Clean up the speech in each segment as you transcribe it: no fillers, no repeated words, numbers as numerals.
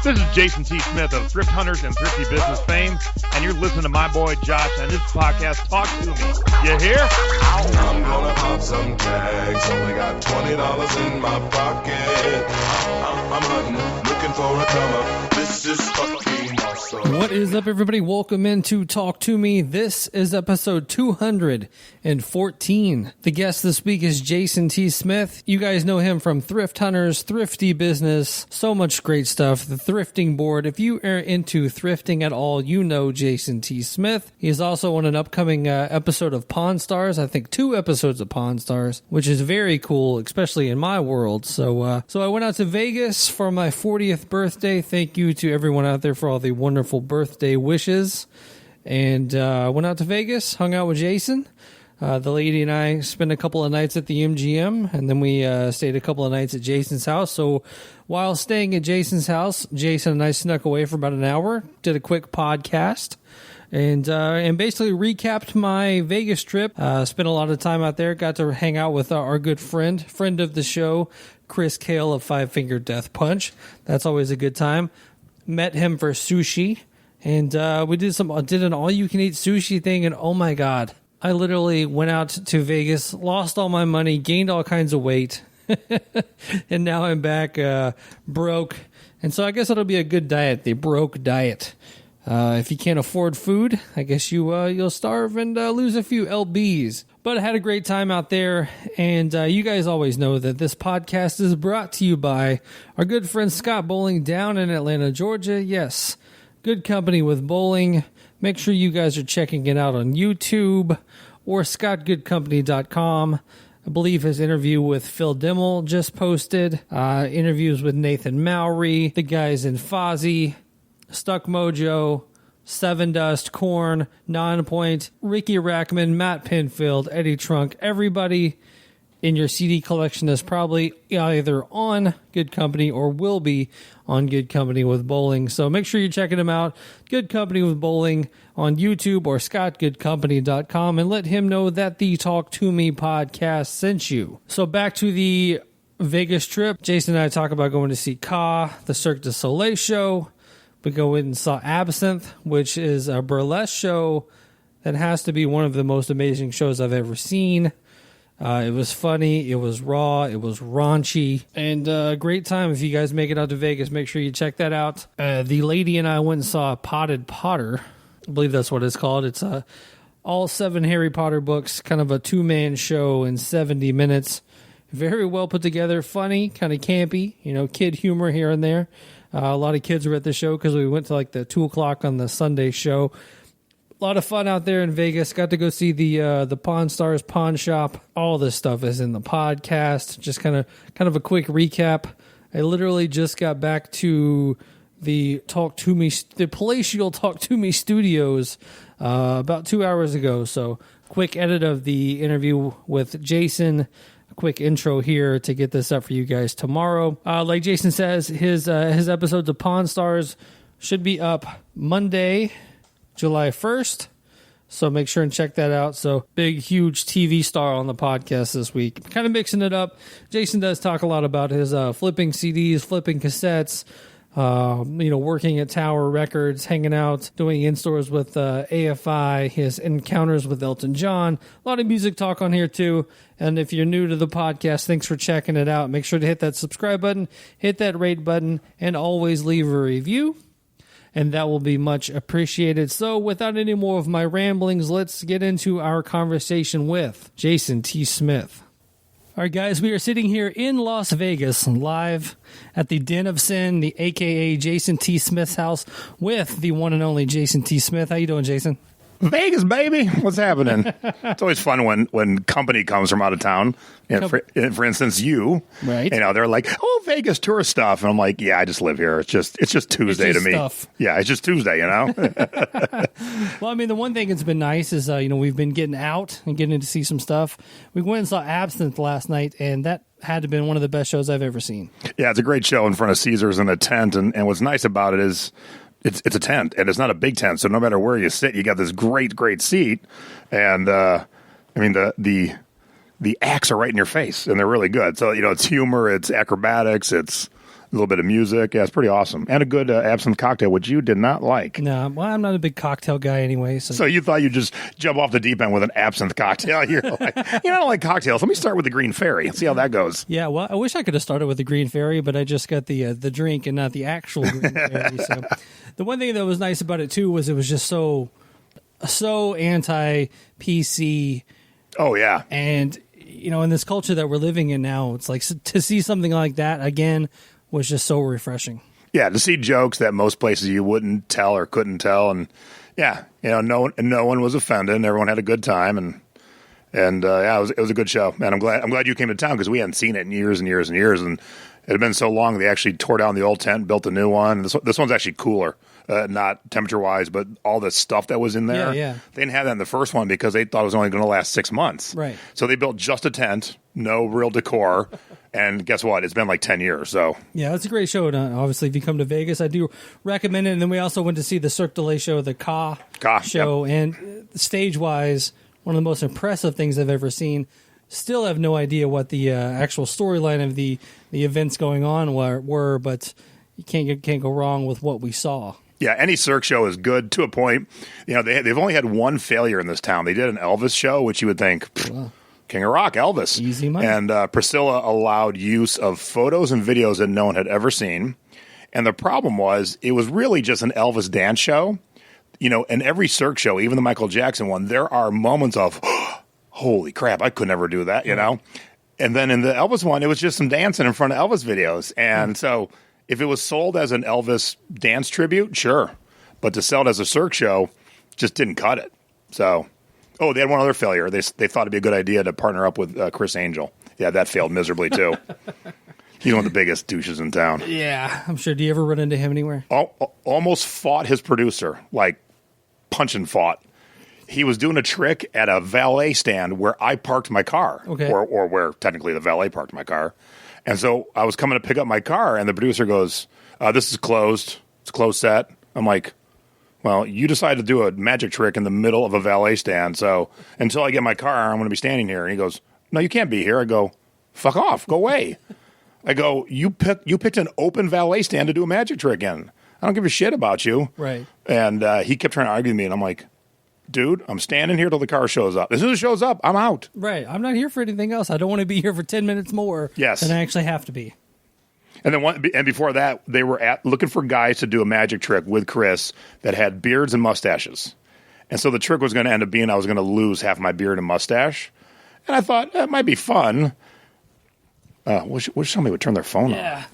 This is Jason T. Smith of Thrift Hunters and Thrifty Business fame, and you're listening to my boy Josh and this podcast, Talk to Me. You hear? I'm gonna pop some tags. Only got $20 in my pocket. I'm hunting, looking for a comer. This is fucking awesome. What is up, everybody? Welcome into Talk to Me. This is episode 214. The guest this week is Jason T. Smith. You guys know him from Thrift Hunters, Thrifty Business, so much great stuff. The thrifting board. If you are into thrifting at all, you know Jason T. Smith. He is also on an upcoming episode of Pawn Stars. I think 2 episodes of Pawn Stars, which is very cool, especially in my world. So I went out to Vegas for my 40th birthday. Thank you to everyone out there for all the wonderful birthday wishes. And went out to Vegas, hung out with Jason. The lady and I spent a couple of nights at the MGM, and then we stayed a couple of nights at Jason's house. So while staying at Jason's house, Jason and I snuck away for about an hour, did a quick podcast, and basically recapped my Vegas trip. Spent a lot of time out there, got to hang out with our good friend of the show, Chris Kale of Five Finger Death Punch. That's always a good time. Met him for sushi, and we did an all-you-can-eat sushi thing, and oh my God. I literally went out to Vegas, lost all my money, gained all kinds of weight, and now I'm back broke. And so I guess it'll be a good diet, the broke diet. If you can't afford food, I guess you'll starve and lose a few lbs. But I had a great time out there, and you guys always know that this podcast is brought to you by our good friend Scott Bowling down in Atlanta, Georgia. Yes, good company with bowling. Make sure you guys are checking it out on YouTube or scottgoodcompany.com. I believe his interview with Phil Dimmel just posted. Interviews with Nathan Mowry, the guys in Fozzy, Stuck Mojo, Seven Dust, Korn, Nonpoint, Ricky Rackman, Matt Pinfield, Eddie Trunk. Everybody in your CD collection is probably either on Good Company or will be on Good Company with Bowling. So make sure you're checking them out. Good Company with Bowling on YouTube or scottgoodcompany.com, and let him know that the Talk to Me podcast sent you. So back to the Vegas trip. Jason and I talk about going to see Ka, the Cirque du Soleil show. We go in and saw Absinthe, which is a burlesque show that has to be one of the most amazing shows I've ever seen. It was funny, it was raw, it was raunchy, and a great time. If you guys make it out to Vegas, make sure you check that out. The lady and I went and saw Potted Potter. I believe that's what it's called. It's all 7 Harry Potter books, kind of a 2-man show in 70 minutes. Very well put together, funny, kind of campy, kid humor here and there. A lot of kids were at the show because we went to like the 2 o'clock on the Sunday show. A lot of fun out there in Vegas. Got to go see the Pawn Stars Pawn Shop. All this stuff is in the podcast. Just kind of a quick recap. I literally just got back to the Palatial Talk to Me studios about 2 hours ago. So quick edit of the interview with Jason. A quick intro here to get this up for you guys tomorrow. Like Jason says, his episodes of Pawn Stars should be up Monday, July 1st, so make sure and check that out. So big, huge TV star on the podcast this week. Kind of mixing it up. Jason does talk a lot about his flipping CDs, flipping cassettes, working at Tower Records, hanging out, doing in-stores with AFI, his encounters with Elton John. A lot of music talk on here too. And if you're new to the podcast, thanks for checking it out. Make sure to hit that subscribe button, hit that rate button, and always leave a review. And that will be much appreciated. So without any more of my ramblings, let's get into our conversation with Jason T. Smith. All right, guys, we are sitting here in Las Vegas, live at the Den of Sin, the a.k.a. Jason T. Smith's house, with the one and only Jason T. Smith. How you doing, Jason? Vegas, baby. What's happening? It's always fun when company comes from out of town. For instance, you. Right. They're like, oh, Vegas tourist stuff. And I'm like, yeah, I just live here. It's just Tuesday to me. Stuff. Yeah, it's just Tuesday, Well, I mean, the one thing that's been nice is, we've been getting out and getting to see some stuff. We went and saw Absinthe last night, and that had to have been one of the best shows I've ever seen. Yeah, it's a great show in front of Caesars in a tent. And what's nice about it is it's a tent, and it's not a big tent. So no matter where you sit, you got this great seat. And, the acts are right in your face, and they're really good. So, it's humor, it's acrobatics, it's little bit of music. Yeah, it's pretty awesome. And a good absinthe cocktail, which you did not like. No, well, I'm not a big cocktail guy anyway. So you thought you'd just jump off the deep end with an absinthe cocktail. You're like, I don't like cocktails. Let me start with the Green Fairy and see how that goes. Yeah, well, I wish I could have started with the Green Fairy, but I just got the drink and not the actual Green Fairy. So the one thing that was nice about it, too, was it was just so anti-PC. Oh, yeah. And, in this culture that we're living in now, it's like to see something like that again was just so refreshing. Yeah, to see jokes that most places you wouldn't tell or couldn't tell. And, yeah, no one was offended and everyone had a good time. And yeah, it was a good show. And I'm glad you came to town because we hadn't seen it in years and years and years. And it had been so long, they actually tore down the old tent, built a new one. This one's actually cooler. Not temperature-wise, but all the stuff that was in there. Yeah. They didn't have that in the first one because they thought it was only going to last 6 months. Right. So they built just a tent, no real decor, and guess what? It's been like 10 years. So yeah, it's a great show. And obviously, if you come to Vegas, I do recommend it. And then we also went to see the Cirque du Soleil show, the Ka show. Yep. And stage-wise, one of the most impressive things I've ever seen. Still have no idea what the actual storyline of the events going on were, but you can't go wrong with what we saw. Yeah, any Cirque show is good to a point. They've only had one failure in this town. They did an Elvis show, which you would think, King of Rock, Elvis. Easy money. And Priscilla allowed use of photos and videos that no one had ever seen. And the problem was, it was really just an Elvis dance show. In every Cirque show, even the Michael Jackson one, there are moments of, holy crap, I could never do that, And then in the Elvis one, it was just some dancing in front of Elvis videos. And so if it was sold as an Elvis dance tribute, sure. But to sell it as a Cirque show just didn't cut it. So, they had one other failure. They thought it'd be a good idea to partner up with Chris Angel. Yeah, that failed miserably, too. He's one of the biggest douches in town. Yeah, I'm sure. Do you ever run into him anywhere? Almost fought his producer, like punch and fought. He was doing a trick at a valet stand where I parked my car, or where technically the valet parked my car. And so I was coming to pick up my car, and the producer goes, this is closed. It's a closed set. I'm like, well, you decided to do a magic trick in the middle of a valet stand, so until I get my car, I'm going to be standing here. And he goes, no, you can't be here. I go, fuck off. Go away. I go, you picked an open valet stand to do a magic trick in. I don't give a shit about you. Right. And he kept trying to argue with me, and I'm like, dude, I'm standing here till the car shows up. As soon as it shows up, I'm out. Right. I'm not here for anything else. I don't want to be here for 10 minutes more than I actually have to be. And then before that, they were looking for guys to do a magic trick with Chris that had beards and mustaches. And so the trick was going to end up being I was going to lose half my beard and mustache. And I thought, that might be fun. Wish somebody would turn their phone on. I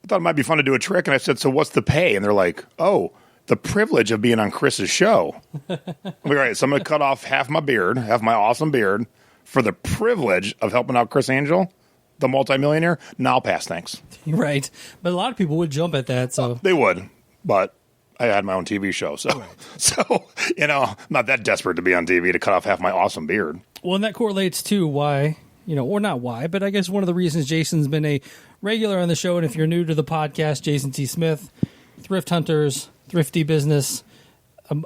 thought it might be fun to do a trick. And I said, so what's the pay? And they're like, the privilege of being on Chris's show. I'm like, all right, so I'm going to cut off half my beard, half my awesome beard, for the privilege of helping out Chris Angel, the multimillionaire. Now I'll pass, thanks. Right. But a lot of people would jump at that. So they would, but I had my own TV show. So, I'm not that desperate to be on TV to cut off half my awesome beard. Well, and that correlates to why, or not why, but I guess one of the reasons Jason's been a regular on the show. And if you're new to the podcast, Jason T. Smith, Thrift Hunters, Thrifty Business,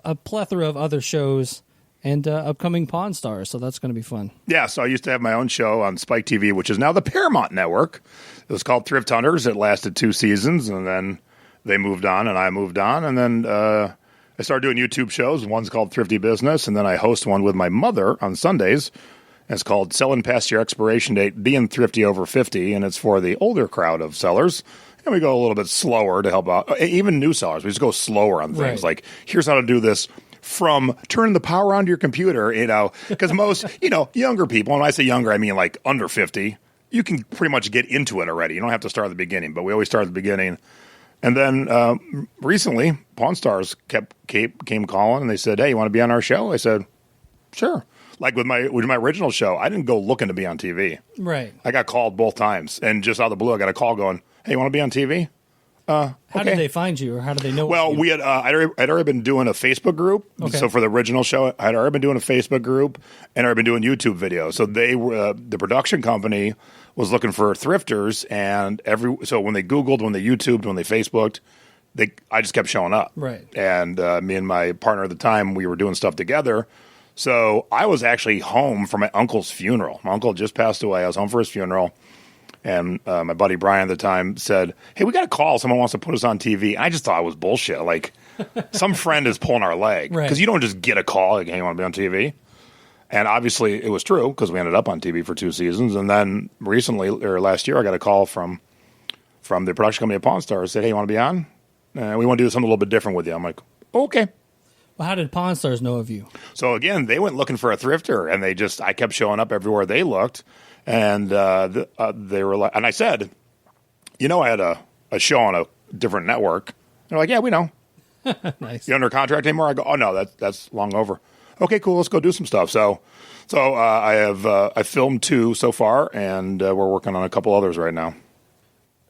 a plethora of other shows, and upcoming Pawn Stars. So that's going to be fun. Yeah, so I used to have my own show on Spike TV, which is now the Paramount Network. It was called Thrift Hunters. It lasted 2 seasons, and then they moved on, and I moved on. And then I started doing YouTube shows. One's called Thrifty Business, and then I host one with my mother on Sundays. It's called Selling Past Your Expiration Date, Being Thrifty Over 50, and it's for the older crowd of sellers. And we go a little bit slower to help out. Even new sellers, we just go slower on things. Right. Like, here's how to do this from turn the power on to your computer, because most, younger people, and when I say younger, I mean like under 50, you can pretty much get into it already. You don't have to start at the beginning, but we always start at the beginning. And then recently, Pawn Stars came calling, and they said, hey, you want to be on our show? I said, sure. Like with my original show, I didn't go looking to be on TV. Right. I got called both times, and just out of the blue, I got a call going, hey, you want to be on TV? How did they find you, or how did they know? Well, we had I'd already been doing a Facebook group. Okay. So for the original show, I'd already been doing a Facebook group, and I'd been doing YouTube videos. So they were the production company was looking for thrifters, and so when they Googled, when they YouTubed, when they Facebooked, I just kept showing up. Right. And me and my partner at the time, we were doing stuff together. So I was actually home for my uncle's funeral. My uncle just passed away. I was home for his funeral. And my buddy Brian at the time said, "Hey, we got a call. Someone wants to put us on TV." I just thought it was bullshit. Like, some friend is pulling our leg. Right. Because you don't just get a call, like, "Hey, you want to be on TV?" And obviously it was true because we ended up on TV for 2 seasons. And then recently, or last year, I got a call from the production company of Pawn Stars. Said, "Hey, you want to be on? We want to do something a little bit different with you." I'm like, "Okay." Well, how did Pawn Stars know of you? So again, they went looking for a thrifter, and I kept showing up everywhere they looked. And they were like, and I said, I had a show on a different network. They're like, "Yeah, we know." Nice. You under contract anymore? I go, "Oh no, that's long over." Okay, cool. Let's go do some stuff. So I filmed 2 so far, and we're working on a couple others right now.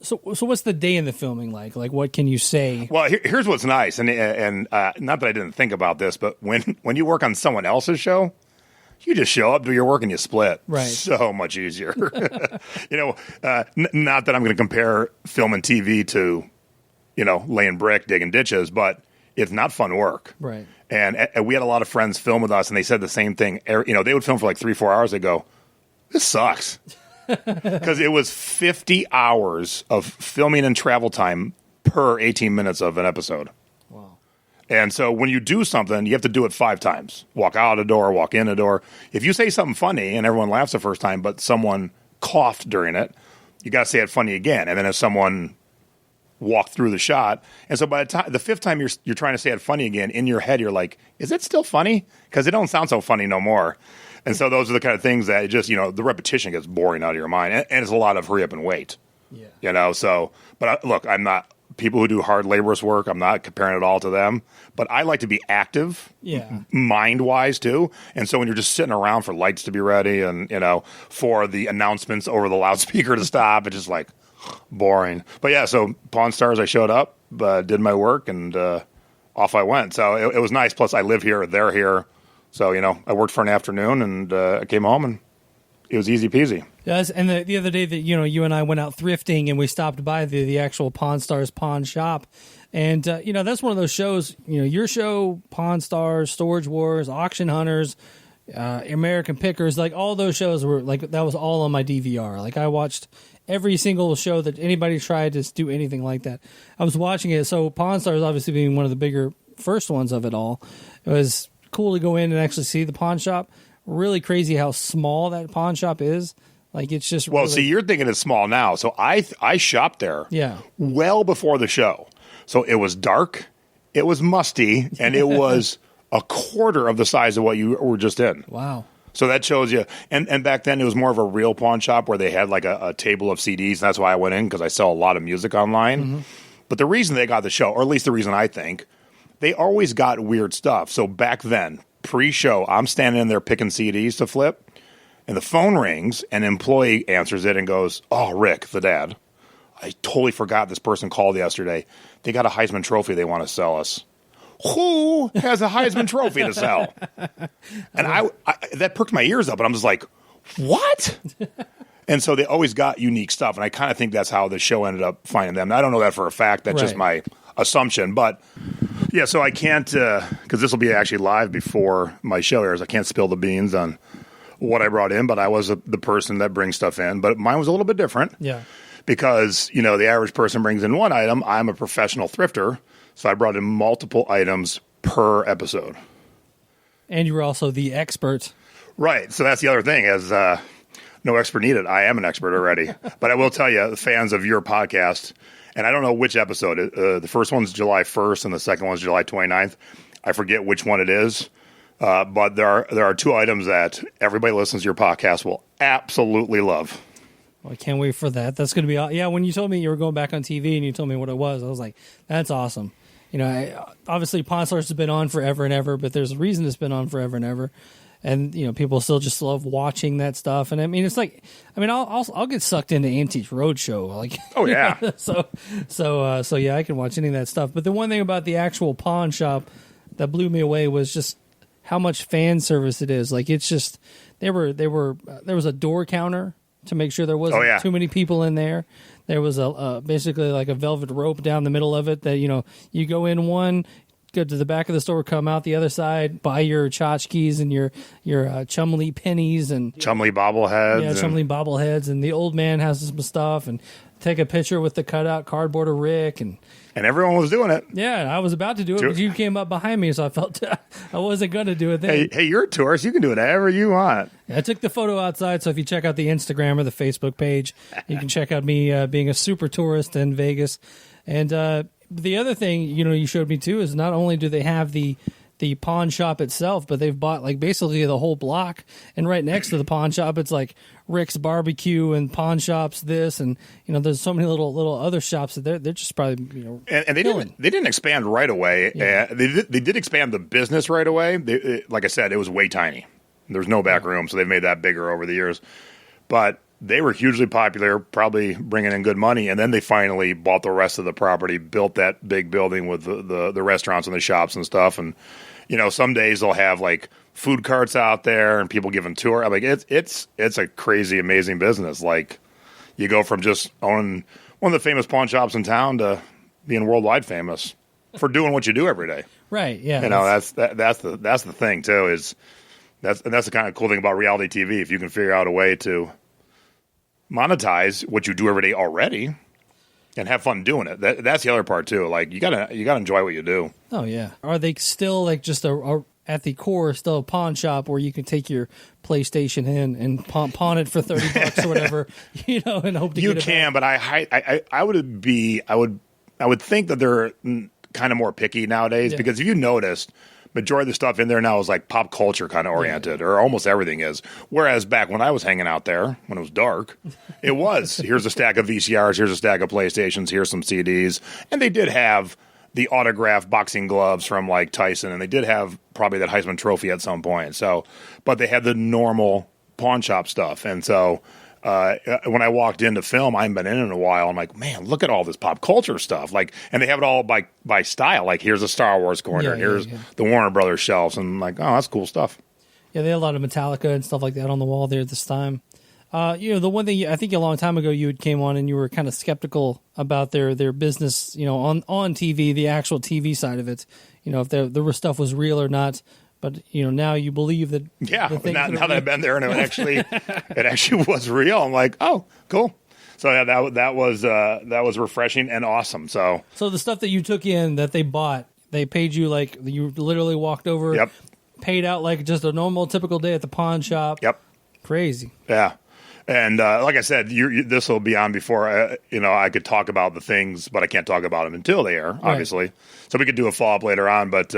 So what's the day in the filming like? Like, what can you say? Well, here's what's nice, and not that I didn't think about this, but when you work on someone else's show, you just show up, do your work, and you split. Right. So much easier. Not that I'm going to compare film and TV to, laying brick, digging ditches, but it's not fun work. Right. And we had a lot of friends film with us, and they said the same thing. They would film for like 3-4 hours. They go, "This sucks." Because it was 50 hours of filming and travel time per 18 minutes of an episode. Wow. And so when you do something, you have to do it 5 times. Walk out a door, walk in a door. If you say something funny and everyone laughs the first time, but someone coughed during it, you got to say it funny again. And then if someone walked through the shot, and so by the 5th time you're trying to say it funny again, in your head you're like, "Is it still funny?" Because it don't sound so funny no more. And so those are the kind of things that just, the repetition gets boring out of your mind. And it's a lot of hurry up and wait. Yeah. But look, I'm not, people who do hard laborious work, I'm not comparing it all to them. But I like to be active, mind-wise too. And so when you're just sitting around for lights to be ready and, for the announcements over the loudspeaker to stop, it's just like boring. But yeah, so Pawn Stars, I showed up, did my work, and off I went. So it was nice. Plus, I live here, they're here. So, I worked for an afternoon, and I came home, and it was easy peasy. Yes, and the other day that, you and I went out thrifting, and we stopped by the actual Pawn Stars pawn shop. And, that's one of those shows, your show, Pawn Stars, Storage Wars, Auction Hunters, American Pickers, like all those shows were, like, that was all on my DVR. Like, I watched every single show that anybody tried to do anything like that. I was watching it. So Pawn Stars obviously being one of the bigger first ones of it all. It was cool to go in and actually see the pawn shop. Really crazy how small that pawn shop is. Like, it's just well. Really... See, you're thinking it's small now. So I shopped there. Yeah. Well before the show. So it was dark, it was musty, and it was a quarter of the size of what you were just in. Wow. So that shows you. And back then it was more of a real pawn shop where they had like a table of CDs. And that's why I went in, because I sell a lot of music online. Mm-hmm. But the reason they got the show, or at least the reason I think, they always got weird stuff. So back then, pre-show, I'm standing in there picking CDs to flip, and the phone rings, and an employee answers it and goes, "Oh, Rick, the dad, I totally forgot this person called yesterday. They got a Heisman Trophy they want to sell us." Who has a Heisman Trophy to sell? And I that perked my ears up, and I'm just like, what? And so they always got unique stuff, and I kind of think that's how the show ended up finding them. Now, I don't know that for a fact. That's just my assumption. But, yeah, so I can't, because this will be actually live before my show airs, I can't spill the beans on what I brought in, but I was the person that brings stuff in. But mine was a little bit different. Yeah. Because, the average person brings in one item. I'm a professional thrifter, so I brought in multiple items per episode. And you were also the expert. Right. So that's the other thing is no expert needed. I am an expert already. But I will tell you, fans of your podcast, and I don't know which episode. The first one's July 1st and the second one's July 29th. I forget which one it is. But there are 2 items that everybody listens to your podcast will absolutely love. Well, I can't wait for that. That's going to be – yeah, when you told me you were going back on TV and you told me what it was, I was like, that's awesome. Obviously Pawn Stars has been on forever and ever, but there's a reason it's been on forever and ever. And, people still just love watching that stuff. And, I mean, it's like – I mean, I'll get sucked into Antiques Roadshow. Like, oh, yeah. So, yeah, I can watch any of that stuff. But the one thing about the actual pawn shop that blew me away was just how much fan service it is. Like, it's just – there was a door counter to make sure there wasn't too many people in there. There was basically like a velvet rope down the middle of it that, you go in one, go to the back of the store, come out the other side, buy your tchotchkes and your Chumley pennies and Chumley bobbleheads. Yeah, Chumley bobbleheads, and the old man has some stuff, and take a picture with the cutout cardboard of Rick, and everyone was doing it. Yeah, I was about to do it, but you came up behind me, so I felt I wasn't going to do it then. Hey, you're a tourist. You can do whatever you want. I took the photo outside, so if you check out the Instagram or the Facebook page, you can check out me being a super tourist in Vegas. And the other thing, you showed me too, is not only do they have the pawn shop itself, but they've bought like basically the whole block. And right next to the pawn shop, it's like Rick's Barbecue and pawn shops. This and there's so many little other shops that they're just probably and they didn't expand right away. Yeah. They did expand the business right away. Like I said, it was way tiny. There's no back room, so they've made that bigger over the years. But they were hugely popular, probably bringing in good money, and then they finally bought the rest of the property, built that big building with the restaurants and the shops and stuff. And some days they'll have like food carts out there and people giving tour. Like it's a crazy, amazing business. Like you go from just owning one of the famous pawn shops in town to being worldwide famous for doing what you do every day. Right. Yeah. That's the thing too. Is that's the kind of cool thing about reality TV. If you can figure out a way to monetize what you do every day already and have fun doing it. That's the other part too. Like you gotta enjoy what you do. Oh yeah. Are they still like just at the core still a pawn shop where you can take your PlayStation in and pawn it for $30 or whatever, and hope to get it back? You can, but I would think that they're kind of more picky nowadays because if you noticed, majority of the stuff in there now is like pop culture kind of oriented, or almost everything is. Whereas back when I was hanging out there, when it was dark, it was, here's a stack of VCRs, here's a stack of PlayStations, here's some CDs. And they did have the autographed boxing gloves from like Tyson, and they did have probably that Heisman Trophy at some point. So, but they had the normal pawn shop stuff. And so when I walked in to film, I haven't been in a while. I'm like, man, look at all this pop culture stuff. Like, and they have it all by style. Like, here's a Star Wars corner, here's the Warner Brothers shelves, and I'm like, oh, that's cool stuff. Yeah, they had a lot of Metallica and stuff like that on the wall there at this time. The one thing I think a long time ago you had came on and you were kind of skeptical about their business, on TV, the actual TV side of it. If the stuff was real or not. But now you believe that. Yeah, now that I've been there and it actually was real, I'm like, oh, cool. So yeah, that was refreshing and awesome. So the stuff that you took in that they bought, they paid you like you literally walked over, paid out like just a normal typical day at the pawn shop. Yep, crazy. Yeah, and like I said, this will be on before I could talk about the things, but I can't talk about them until they air, obviously. Right. So we could do a follow up later on, but.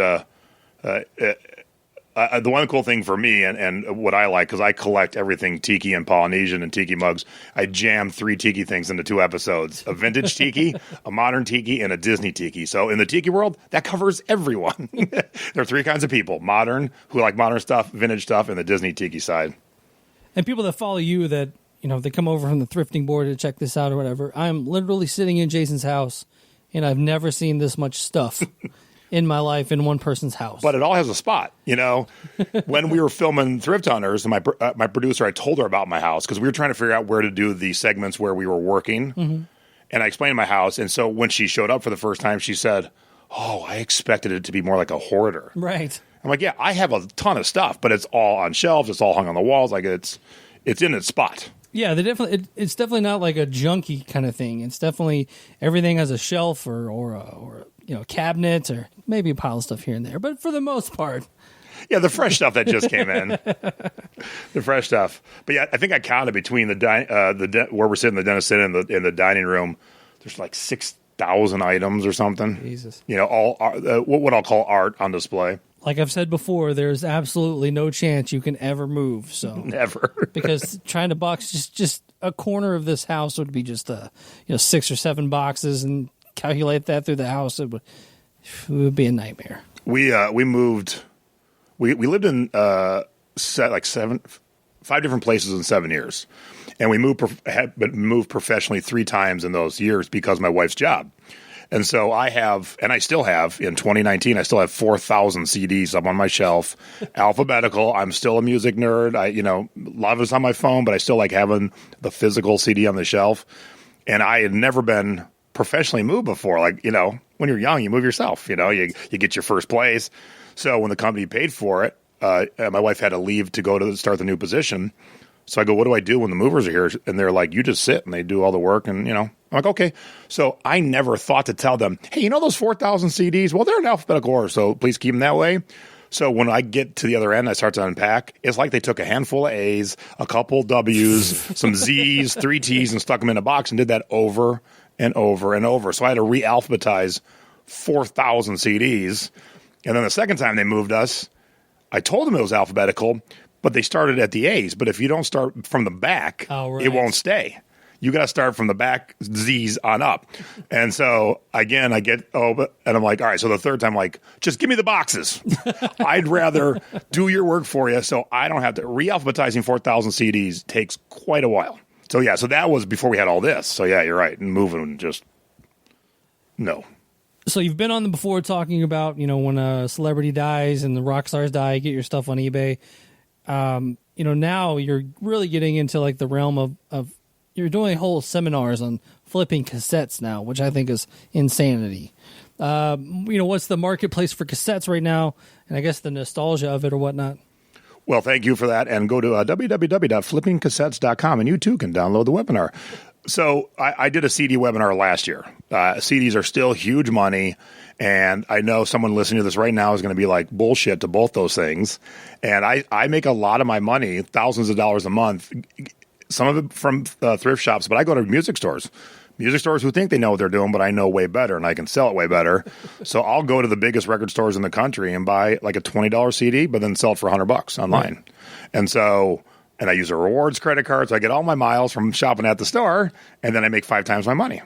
The one cool thing for me and what I like, because I collect everything Tiki and Polynesian and Tiki mugs, I jammed 3 Tiki things into 2 episodes. A vintage Tiki, a modern Tiki, and a Disney Tiki. So in the Tiki world, that covers everyone. There are 3 kinds of people. Modern, who like modern stuff, vintage stuff, and the Disney Tiki side. And people that follow you that, they come over from the thrifting board to check this out or whatever. I'm literally sitting in Jason's house, and I've never seen this much stuff. In my life, in one person's house. But it all has a spot, When we were filming Thrift Hunters, and my producer, I told her about my house, because we were trying to figure out where to do the segments where we were working. Mm-hmm. And I explained my house, and so when she showed up for the first time, she said, oh, I expected it to be more like a hoarder. Right. I'm like, yeah, I have a ton of stuff, but it's all on shelves, it's all hung on the walls, like it's in its spot. Yeah, it's definitely not like a junky kind of thing. It's definitely everything has a shelf or a cabinet or maybe a pile of stuff here and there. But for the most part, yeah, the fresh stuff that just came in, the fresh stuff. But yeah, I think I counted between where we're sitting, the dentist sitting in the dining room. There's like 6,000 items or something. Jesus, all what I'll call art on display. Like I've said before, there's absolutely no chance you can ever move. So never, because trying to box just a corner of this house would be just 6 or 7 boxes, and calculate that through the house, it would be a nightmare. We moved. We lived in 5 different places in 7 years, and we moved professionally 3 times in those years because of my wife's job. And so I still have, in 2019, I still have 4,000 CDs up on my shelf, alphabetical. I'm still a music nerd. A lot of it's on my phone, but I still like having the physical CD on the shelf. And I had never been professionally moved before. Like, when when you're young, you move yourself. You get your first place. So when the company paid for it, my wife had to leave to go to start the new position. So I go, what do I do when the movers are here? And they're like, you just sit and they do all the work. And, I'm like, okay. So I never thought to tell them, hey, those 4,000 CDs? Well, they're in alphabetical order, so please keep them that way. So when I get to the other end, I start to unpack. It's like they took a handful of A's, a couple W's, some Z's, 3 T's, and stuck them in a box and did that over and over and over. So I had to re-alphabetize 4,000 CDs. And then the second time they moved us, I told them it was alphabetical, but they started at the A's. But if you don't start from the back, It won't stay. You got to start from the back Z's on up. And so, again, and I'm like, all right, so the third time, like, just give me the boxes. I'd rather do your work for you so I don't have to. Re-alphabetizing 4,000 CDs takes quite a while. So, yeah, so that was before we had all this. So, yeah, you're right. And moving just, no. So you've been on before talking about, when a celebrity dies and the rock stars die, get your stuff on eBay. Now you're really getting into like the realm of you're doing whole seminars on flipping cassettes now, which I think is insanity. What's the marketplace for cassettes right now? And I guess the nostalgia of it or whatnot. Well, thank you for that. And go to www.flippingcassettes.com and you too can download the webinar. So I did a CD webinar last year. CDs are still huge money. And I know someone listening to this right now is going to be like bullshit to both those things. And I make a lot of my money, thousands of dollars a month, some of it from thrift shops, but I go to music stores who think they know what they're doing, but I know way better and I can sell it way better. So I'll go to the biggest record stores in the country and buy like a $20 CD, but then sell it for $100 online. Right. And I use a rewards credit card. So I get all my miles from shopping at the store and then I make 5 times my money.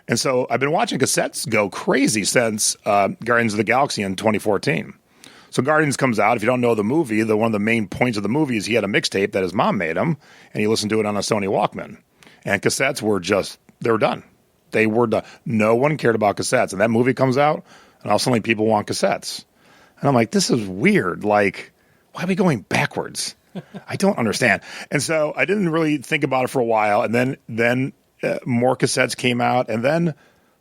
And so I've been watching cassettes go crazy since Guardians of the Galaxy in 2014. So Guardians comes out. If you don't know the movie, one of the main points of the movie is he had a mixtape that his mom made him, and he listened to it on a Sony Walkman. And cassettes they were done. They were done. No one cared about cassettes. And that movie comes out, and all of a sudden people want cassettes. And I'm like, this is weird. Like, why are we going backwards? I don't understand. And so I didn't really think about it for a while. And then more cassettes came out. And then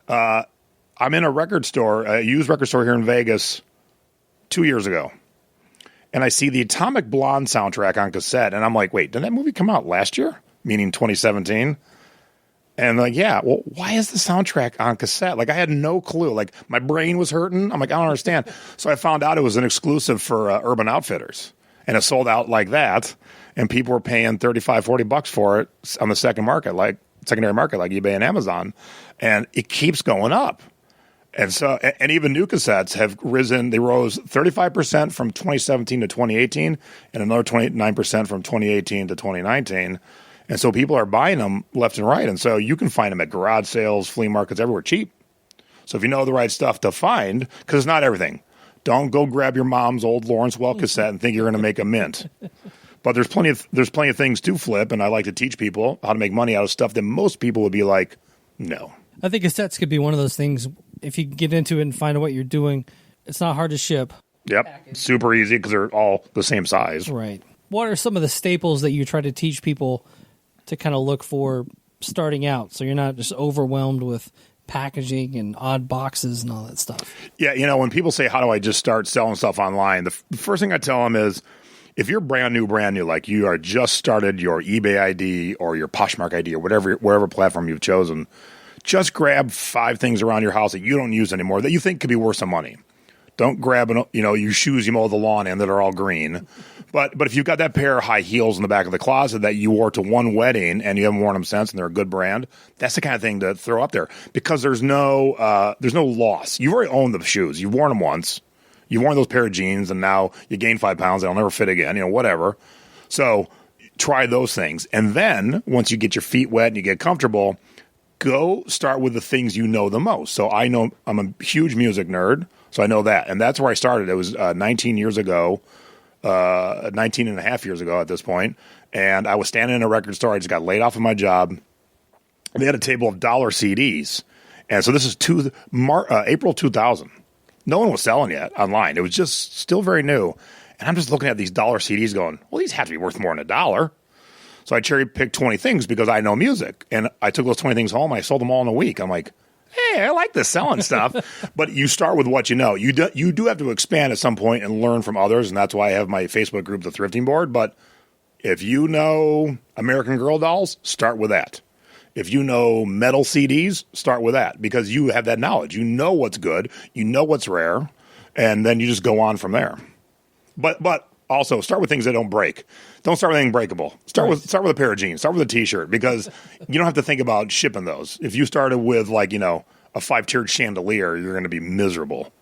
I'm in a record store, a used record store here in Vegas 2 years ago. And I see the Atomic Blonde soundtrack on cassette. And I'm like, wait, did that movie come out last year? Meaning 2017? And like, yeah, well, why is the soundtrack on cassette? Like, I had no clue. Like, my brain was hurting. I'm like, I don't understand. So I found out it was an exclusive for Urban Outfitters. And it sold out like that. And people were paying $35-$40 for it on the secondary market, like eBay and Amazon. And it keeps going up. And so, and even new cassettes have risen. They rose 35% from 2017 to 2018, and another 29% from 2018 to 2019. And so people are buying them left and right. And so you can find them at garage sales, flea markets, everywhere cheap. So if you know the right stuff to find, because it's not everything. Don't go grab your mom's old Lawrence Welk cassette and think you're going to make a mint. But there's plenty of things to flip, and I like to teach people how to make money out of stuff that most people would be like, no. I think cassettes could be one of those things. If you get into it and find out what you're doing, it's not hard to ship. Yep, super easy because they're all the same size. Right. What are some of the staples that you try to teach people to kind of look for starting out, so you're not just overwhelmed with packaging and odd boxes and all that stuff? Yeah, when people say, how do I just start selling stuff online? The first thing I tell them is, if you're brand new, like you are just started your eBay ID or your Poshmark ID or wherever platform you've chosen, just grab 5 things around your house that you don't use anymore that you think could be worth some money. Don't grab your shoes you mow the lawn in that are all green. But if you've got that pair of high heels in the back of the closet that you wore to one wedding and you haven't worn them since and they're a good brand, that's the kind of thing to throw up there because there's no loss. You've already owned the shoes. You've worn them once. You've worn those pair of jeans and now you gain 5 pounds. They'll never fit again, whatever. So try those things. And then once you get your feet wet and you get comfortable, go start with the things you know the most. So I know I'm a huge music nerd, so I know that. And that's where I started. It was 19 and a half years ago at this point. And I was standing in a record store. I just got laid off of my job. And they had a table of dollar CDs. And so this is April 2000. No one was selling yet online. It was just still very new. And I'm just looking at these dollar CDs going, well, these have to be worth more than $1. So I cherry picked 20 things because I know music. And I took those 20 things home and I sold them all in a week. I'm like, hey, I like this selling stuff. But you start with what you know. You do have to expand at some point and learn from others, and that's why I have my Facebook group, the Thrifting Board. But if you know American Girl dolls, start with that. If you know metal CDs, start with that because you have that knowledge. You know what's good, you know what's rare, and then you just go on from there. But also start with things that don't break. Don't start with anything breakable. Start with a pair of jeans. Start with a T-shirt because you don't have to think about shipping those. If you started with a 5-tiered chandelier, you're going to be miserable.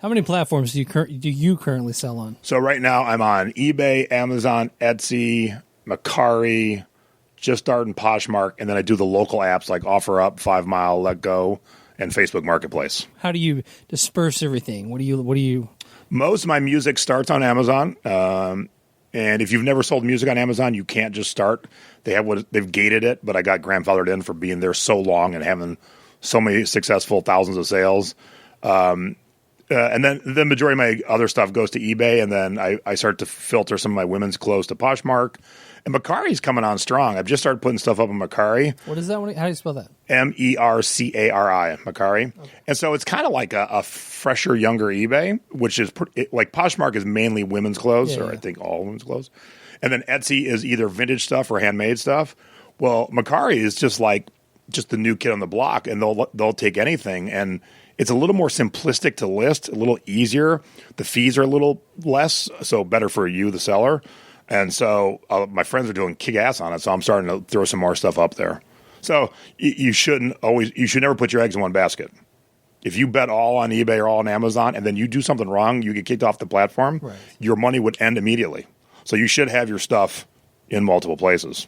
How many platforms do you currently sell on? So right now I'm on eBay, Amazon, Etsy, Mercari, just starting Poshmark, and then I do the local apps like OfferUp, 5 Mile, Let Go, and Facebook Marketplace. How do you disperse everything? What do you? Most of my music starts on Amazon, and if you've never sold music on Amazon, you can't just start. They've gated it, but I got grandfathered in for being there so long and having so many successful thousands of sales. And then the majority of my other stuff goes to eBay, and then I start to filter some of my women's clothes to Poshmark. And Mercari's coming on strong. I've just started putting stuff up on Mercari. What is that? How do you spell that? Mercari, Mercari. Okay. And so it's kind of like a fresher, younger eBay, which is like Poshmark is mainly women's clothes, I think all women's clothes. And then Etsy is either vintage stuff or handmade stuff. Well, Mercari is just the new kid on the block, and they'll take anything. And it's a little more simplistic to list, a little easier. The fees are a little less, so better for you, the seller. And so my friends are doing kick-ass on it, so I'm starting to throw some more stuff up there. So you should never put your eggs in one basket. If you bet all on eBay or all on Amazon and then you do something wrong, you get kicked off the platform, your money would end immediately. So you should have your stuff in multiple places.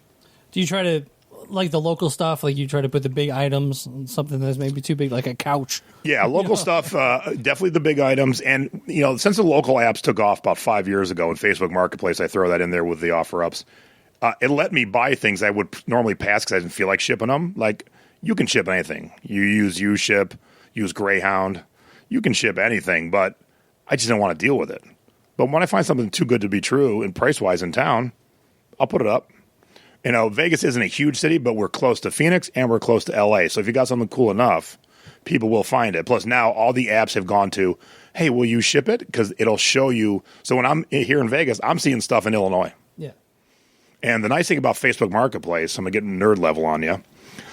Do you try to, like the local stuff, like you try to put the big items, something that's maybe too big, like a couch? Yeah, local stuff, definitely the big items. And, since the local apps took off about 5 years ago in Facebook Marketplace, I throw that in there with the offer-ups. It let me buy things I would normally pass because I didn't feel like shipping them. Like, you can ship anything. You use UShip, use Greyhound. You can ship anything, but I just didn't want to deal with it. But when I find something too good to be true and price-wise in town, I'll put it up. Vegas isn't a huge city, but we're close to Phoenix and we're close to LA. So if you got something cool enough, people will find it. Plus now all the apps have gone to, hey, will you ship it? Because it'll show you. So when I'm here in Vegas, I'm seeing stuff in Illinois. Yeah. And the nice thing about Facebook Marketplace, I'm going to get nerd level on you.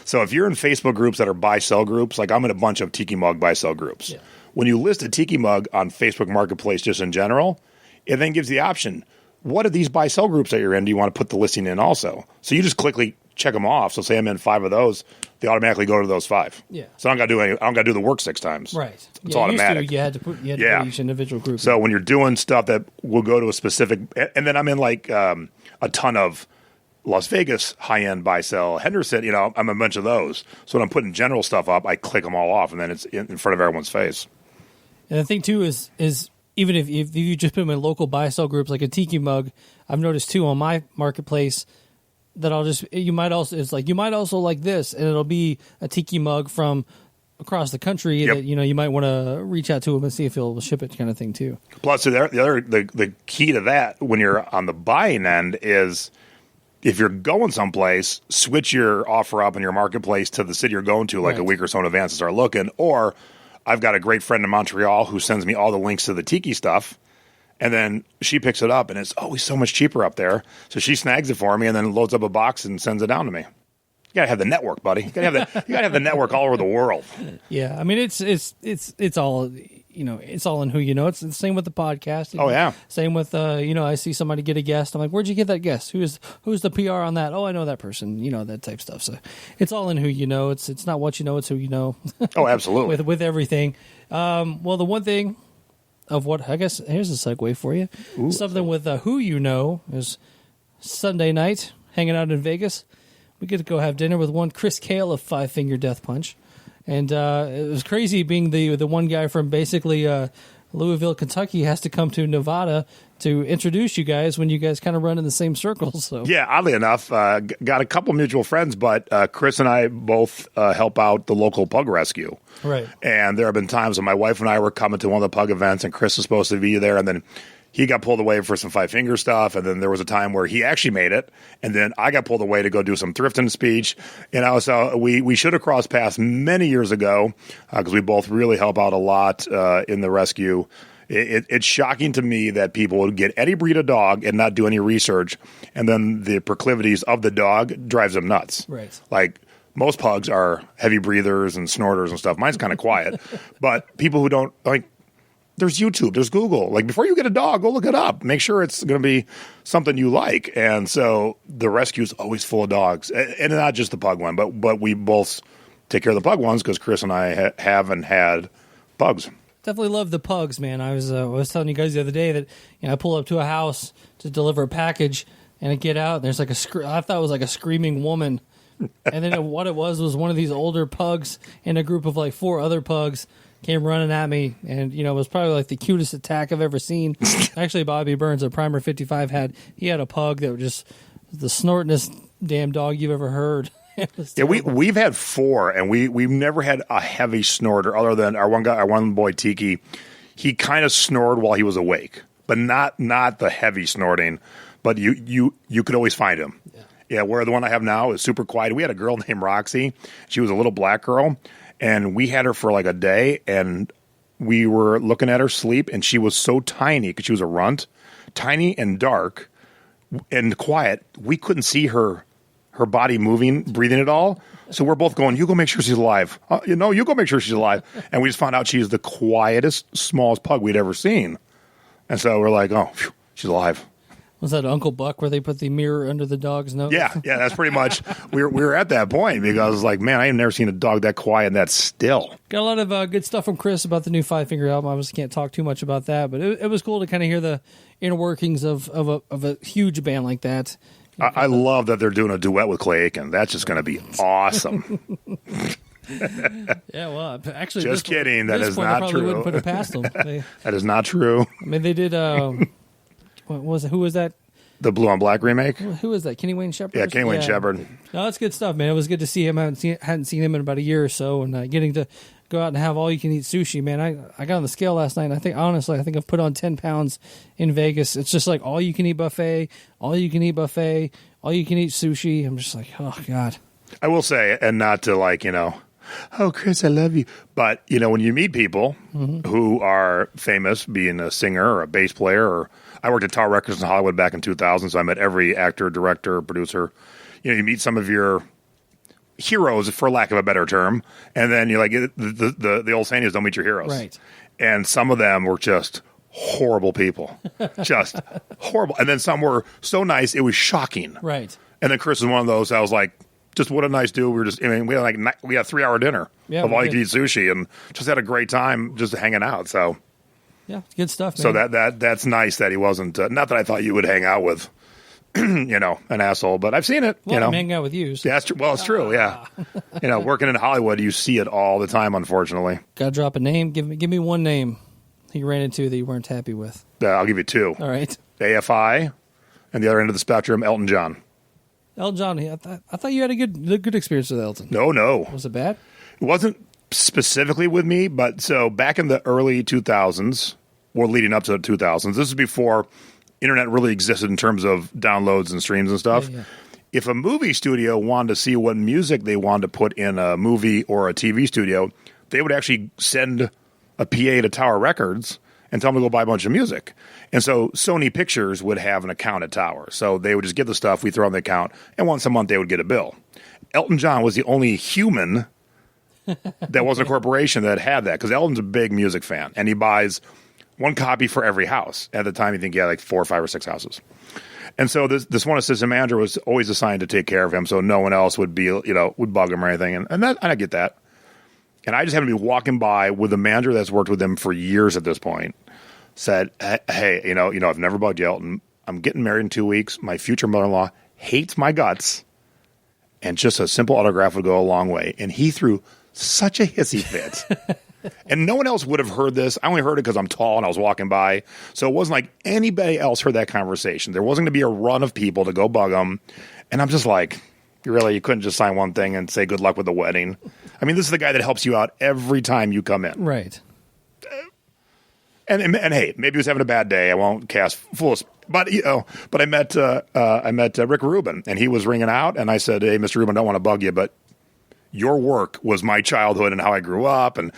So if you're in Facebook groups that are buy-sell groups, like I'm in a bunch of Tiki Mug buy-sell groups. Yeah. When you list a Tiki Mug on Facebook Marketplace just in general, it then gives the option, what of these buy-sell groups that you're in do you want to put the listing in also? So you just quickly check them off. So say I'm in 5 of those, they automatically go to those 5. Yeah. So I don't got to do the work 6 times. Right. It's automatic. You had to put each individual group. So when you're doing stuff that will go to a specific, and then I'm in like a ton of Las Vegas high-end buy-sell, Henderson, I'm a bunch of those. So when I'm putting general stuff up, I click them all off, and then it's in front of everyone's face. And the thing too is even if you just put them in local buy-sell groups like a Tiki Mug, I've noticed too on my marketplace that you might also like this, and it'll be a Tiki Mug from across the country that you might want to reach out to him and see if he'll ship it, kind of thing too. Plus, the key to that when you're on the buying end is if you're going someplace, switch your offer up in your marketplace to the city you're going to like a week or so in advance and start looking. Or I've got a great friend in Montreal who sends me all the links to the Tiki stuff. And then she picks it up, and it's always so much cheaper up there. So she snags it for me, and then loads up a box and sends it down to me. You gotta have the network, buddy. You gotta have the network all over the world. Yeah, I mean it's all it's all in who you know. It's the same with the podcast. Oh yeah. Same with I see somebody get a guest. I'm like, where'd you get that guest? Who's the PR on that? Oh, I know that person. That type stuff. So it's all in who you know. It's not what you know. It's who you know. Oh, absolutely. with everything. Well, the one thing. Of what I guess here's a segue for you. Ooh. Something with who you know is Sunday night hanging out in Vegas. We get to go have dinner with one Chris Kale of Five Finger Death Punch, and it was crazy being the one guy from basically Louisville, Kentucky, has to come to Nevada to introduce you guys when you guys kind of run in the same circles. So yeah, oddly enough, got a couple mutual friends, but Chris and I both help out the local pug rescue. Right. And there have been times when my wife and I were coming to one of the pug events, and Chris was supposed to be there, and then he got pulled away for some Five Finger stuff, and then there was a time where he actually made it, and then I got pulled away to go do some thrifting speech. So we should have crossed paths many years ago because we both really help out a lot in the rescue. It's shocking to me that people would get any breed of dog and not do any research, and then the proclivities of the dog drives them nuts. Right. Like most pugs are heavy breathers and snorters and stuff. Mine's kind of quiet, but people who don't like. There's YouTube, there's Google. Like before you get a dog, go look it up. Make sure it's going to be something you like. And so the rescue is always full of dogs, and not just the pug one, but we both take care of the pug ones because Chris and I haven't had pugs. Definitely love the pugs, man. I was telling you guys the other day that I pull up to a house to deliver a package, and I get out, and there's like I thought it was like a screaming woman, and then what it was one of these older pugs and a group of like 4 other pugs came running at me, and it was probably like the cutest attack I've ever seen. Actually, Bobby Burns at Primer 55 had a pug that was just the snortingest damn dog you've ever heard. Yeah, we've had 4, and we've never had a heavy snorter other than our one boy Tiki. He kind of snored while he was awake, but not the heavy snorting. But you could always find him. Yeah, where the one I have now is super quiet. We had a girl named Roxy. She was a little black girl. And we had her for like a day, and we were looking at her sleep, and she was so tiny because she was a runt, tiny and dark and quiet. We couldn't see her body moving, breathing at all. So we're both going, you go make sure she's alive. You go make sure she's alive. And we just found out she's the quietest, smallest pug we'd ever seen. And so we're like, oh, phew, she's alive. Was that Uncle Buck where they put the mirror under the dog's nose? Yeah, that's pretty much. We were at that point because I was like, man, I have never seen a dog that quiet and that still. Got a lot of good stuff from Chris about the new Five Finger album. I just can't talk too much about that, but it was cool to kind of hear the inner workings of a huge band like that. I love that they're doing a duet with Clay Aiken. That's just going to be awesome. Yeah, well, actually, just kidding. That is not true. Wouldn't put it past them. That is not true. I mean, they did. What was it? Who was that? The Blue on Black remake? Who was that? Kenny Wayne Shepherd? Yeah, Kenny Wayne Shepherd. No, that's good stuff, man. It was good to see him. I hadn't seen him in about a year or so, and getting to go out and have all-you-can-eat sushi, man. I got on the scale last night, and I think I've put on 10 pounds in Vegas. It's just like all-you-can-eat buffet, all-you-can-eat buffet, all-you-can-eat sushi. I'm just like, oh, God. I will say, and not to oh, Chris, I love you. But, when you meet people who are famous, being a singer or a bass player, or I worked at Tower Records in Hollywood back in 2000, so I met every actor, director, producer. You meet some of your heroes, for lack of a better term, and then you're like, the old saying is don't meet your heroes. Right. And some of them were just horrible people. Just horrible. And then some were so nice, it was shocking. Right. And then Chris is one of those, I was like, just what a nice dude. We had a 3-hour dinner of all you can eat sushi and just had a great time just hanging out. So yeah, good stuff, man. So that's nice that he wasn't, not that I thought you would hang out with, an asshole, but I've seen it, I'm hanging out with you. So. Yeah, that's true. Well, it's true. Yeah. Working in Hollywood, you see it all the time, unfortunately. Got to drop a name. Give me one name you ran into that you weren't happy with. I'll give you 2. All right. AFI and the other end of the spectrum, Elton John. Elton John, I thought you had a good experience with Elton. No. Was it bad? It wasn't specifically with me, but so back in the early 2000s, or leading up to the 2000s, this is before internet really existed in terms of downloads and streams and stuff. Yeah. If a movie studio wanted to see what music they wanted to put in a movie or a TV studio, they would actually send a PA to Tower Records and tell them to go buy a bunch of music. And so Sony Pictures would have an account at Tower. So they would just get the stuff, we throw in the account, and once a month they would get a bill. Elton John was the only human that wasn't a corporation that had that, because Elton's a big music fan, and he buys one copy for every house. At the time, you think he had like 4 or 5 or 6 houses. And so this one assistant manager was always assigned to take care of him, so no one else would would bug him or anything. And I get that. And I just happened to be walking by with a manager that's worked with him for years at this point. Said, hey, I've never bugged you, Elton. I'm getting married in 2 weeks. My future mother-in-law hates my guts, and just a simple autograph would go a long way. And he threw such a hissy fit. And no one else would have heard this. I only heard it because I'm tall and I was walking by. So it wasn't like anybody else heard that conversation. There wasn't going to be a run of people to go bug him. And I'm just like, you couldn't just sign one thing and say good luck with the wedding. I mean, this is the guy that helps you out every time you come in. Right. And hey, maybe he was having a bad day. I won't cast fools. But I met Rick Rubin, and he was ringing out, and I said, "Hey, Mr. Rubin, don't want to bug you, but your work was my childhood and how I grew up, and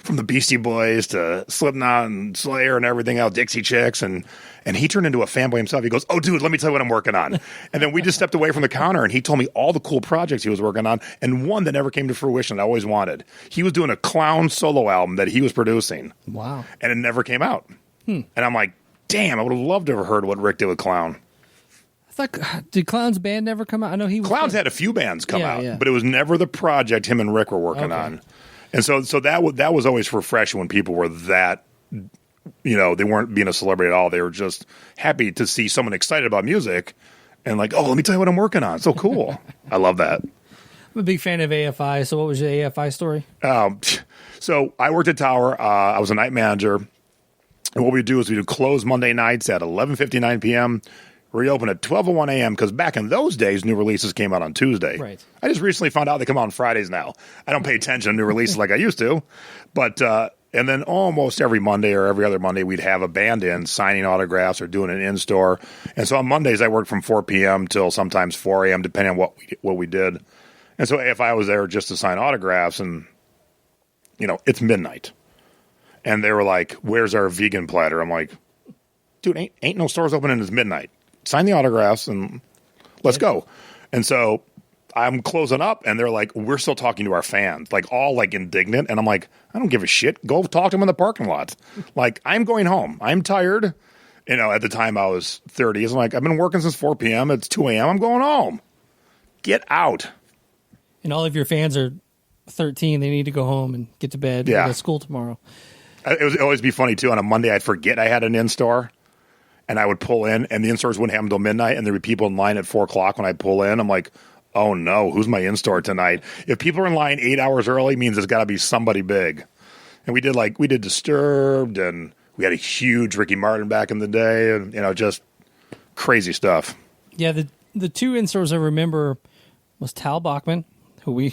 from the Beastie Boys to Slipknot and Slayer and everything else, Dixie Chicks, and he turned into a fanboy himself. He goes, "Oh, dude, let me tell you what I'm working on." And then we just stepped away from the counter, and he told me all the cool projects he was working on, and one that never came to fruition that I always wanted. He was doing a clown solo album that he was producing. Wow. And it never came out. And I'm like, damn, I would have loved to have heard what Rick did with Clown. Did Clown's band never come out? I know he was Clown's had a few bands come out, yeah. but it was never the project him and Rick were working on. And so that was always refreshing when people were that, they weren't being a celebrity at all. They were just happy to see someone excited about music and like, oh, let me tell you what I'm working on. It's so cool. I love that. I'm a big fan of AFI. So what was your AFI story? So I worked at Tower. I was a night manager. And what we do is we do close Monday nights at 11:59 p.m., reopen at 12:01 a.m. because back in those days, new releases came out on Tuesday. Right. I just recently found out they come out on Fridays now. I don't pay attention to new releases like I used to. But and then almost every Monday or every other Monday, we'd have a band in signing autographs or doing an in-store. And so on Mondays, I worked from 4 p.m. till sometimes 4 a.m., depending on what we did. And so if I was there just to sign autographs and, it's midnight. And they were like, "Where's our vegan platter?" I'm like, "Dude, ain't no stores open and it's midnight. Sign the autographs and let's go." And so I'm closing up and they're like, "We're still talking to our fans," like all like indignant. And I'm like, "I don't give a shit. Go talk to them in the parking lot." Like, I'm going home. I'm tired. At the time I was 30. I'm like, I've been working since 4 p.m. It's 2 a.m. I'm going home. Get out. And all of your fans are 13. They need to go home and get to bed. Yeah. Go to school tomorrow. It would always be funny, too. On a Monday, I'd forget I had an in-store. And I would pull in, and the in-stores wouldn't have until midnight, and there'd be people in line at 4 o'clock when I pull in. I'm like, oh, no, who's my in-store tonight? If people are in line 8 hours early, it means it's got to be somebody big. And we did Disturbed, and we had a huge Ricky Martin back in the day, and, just crazy stuff. Yeah, the two in-stores I remember was Tal Bachman, who we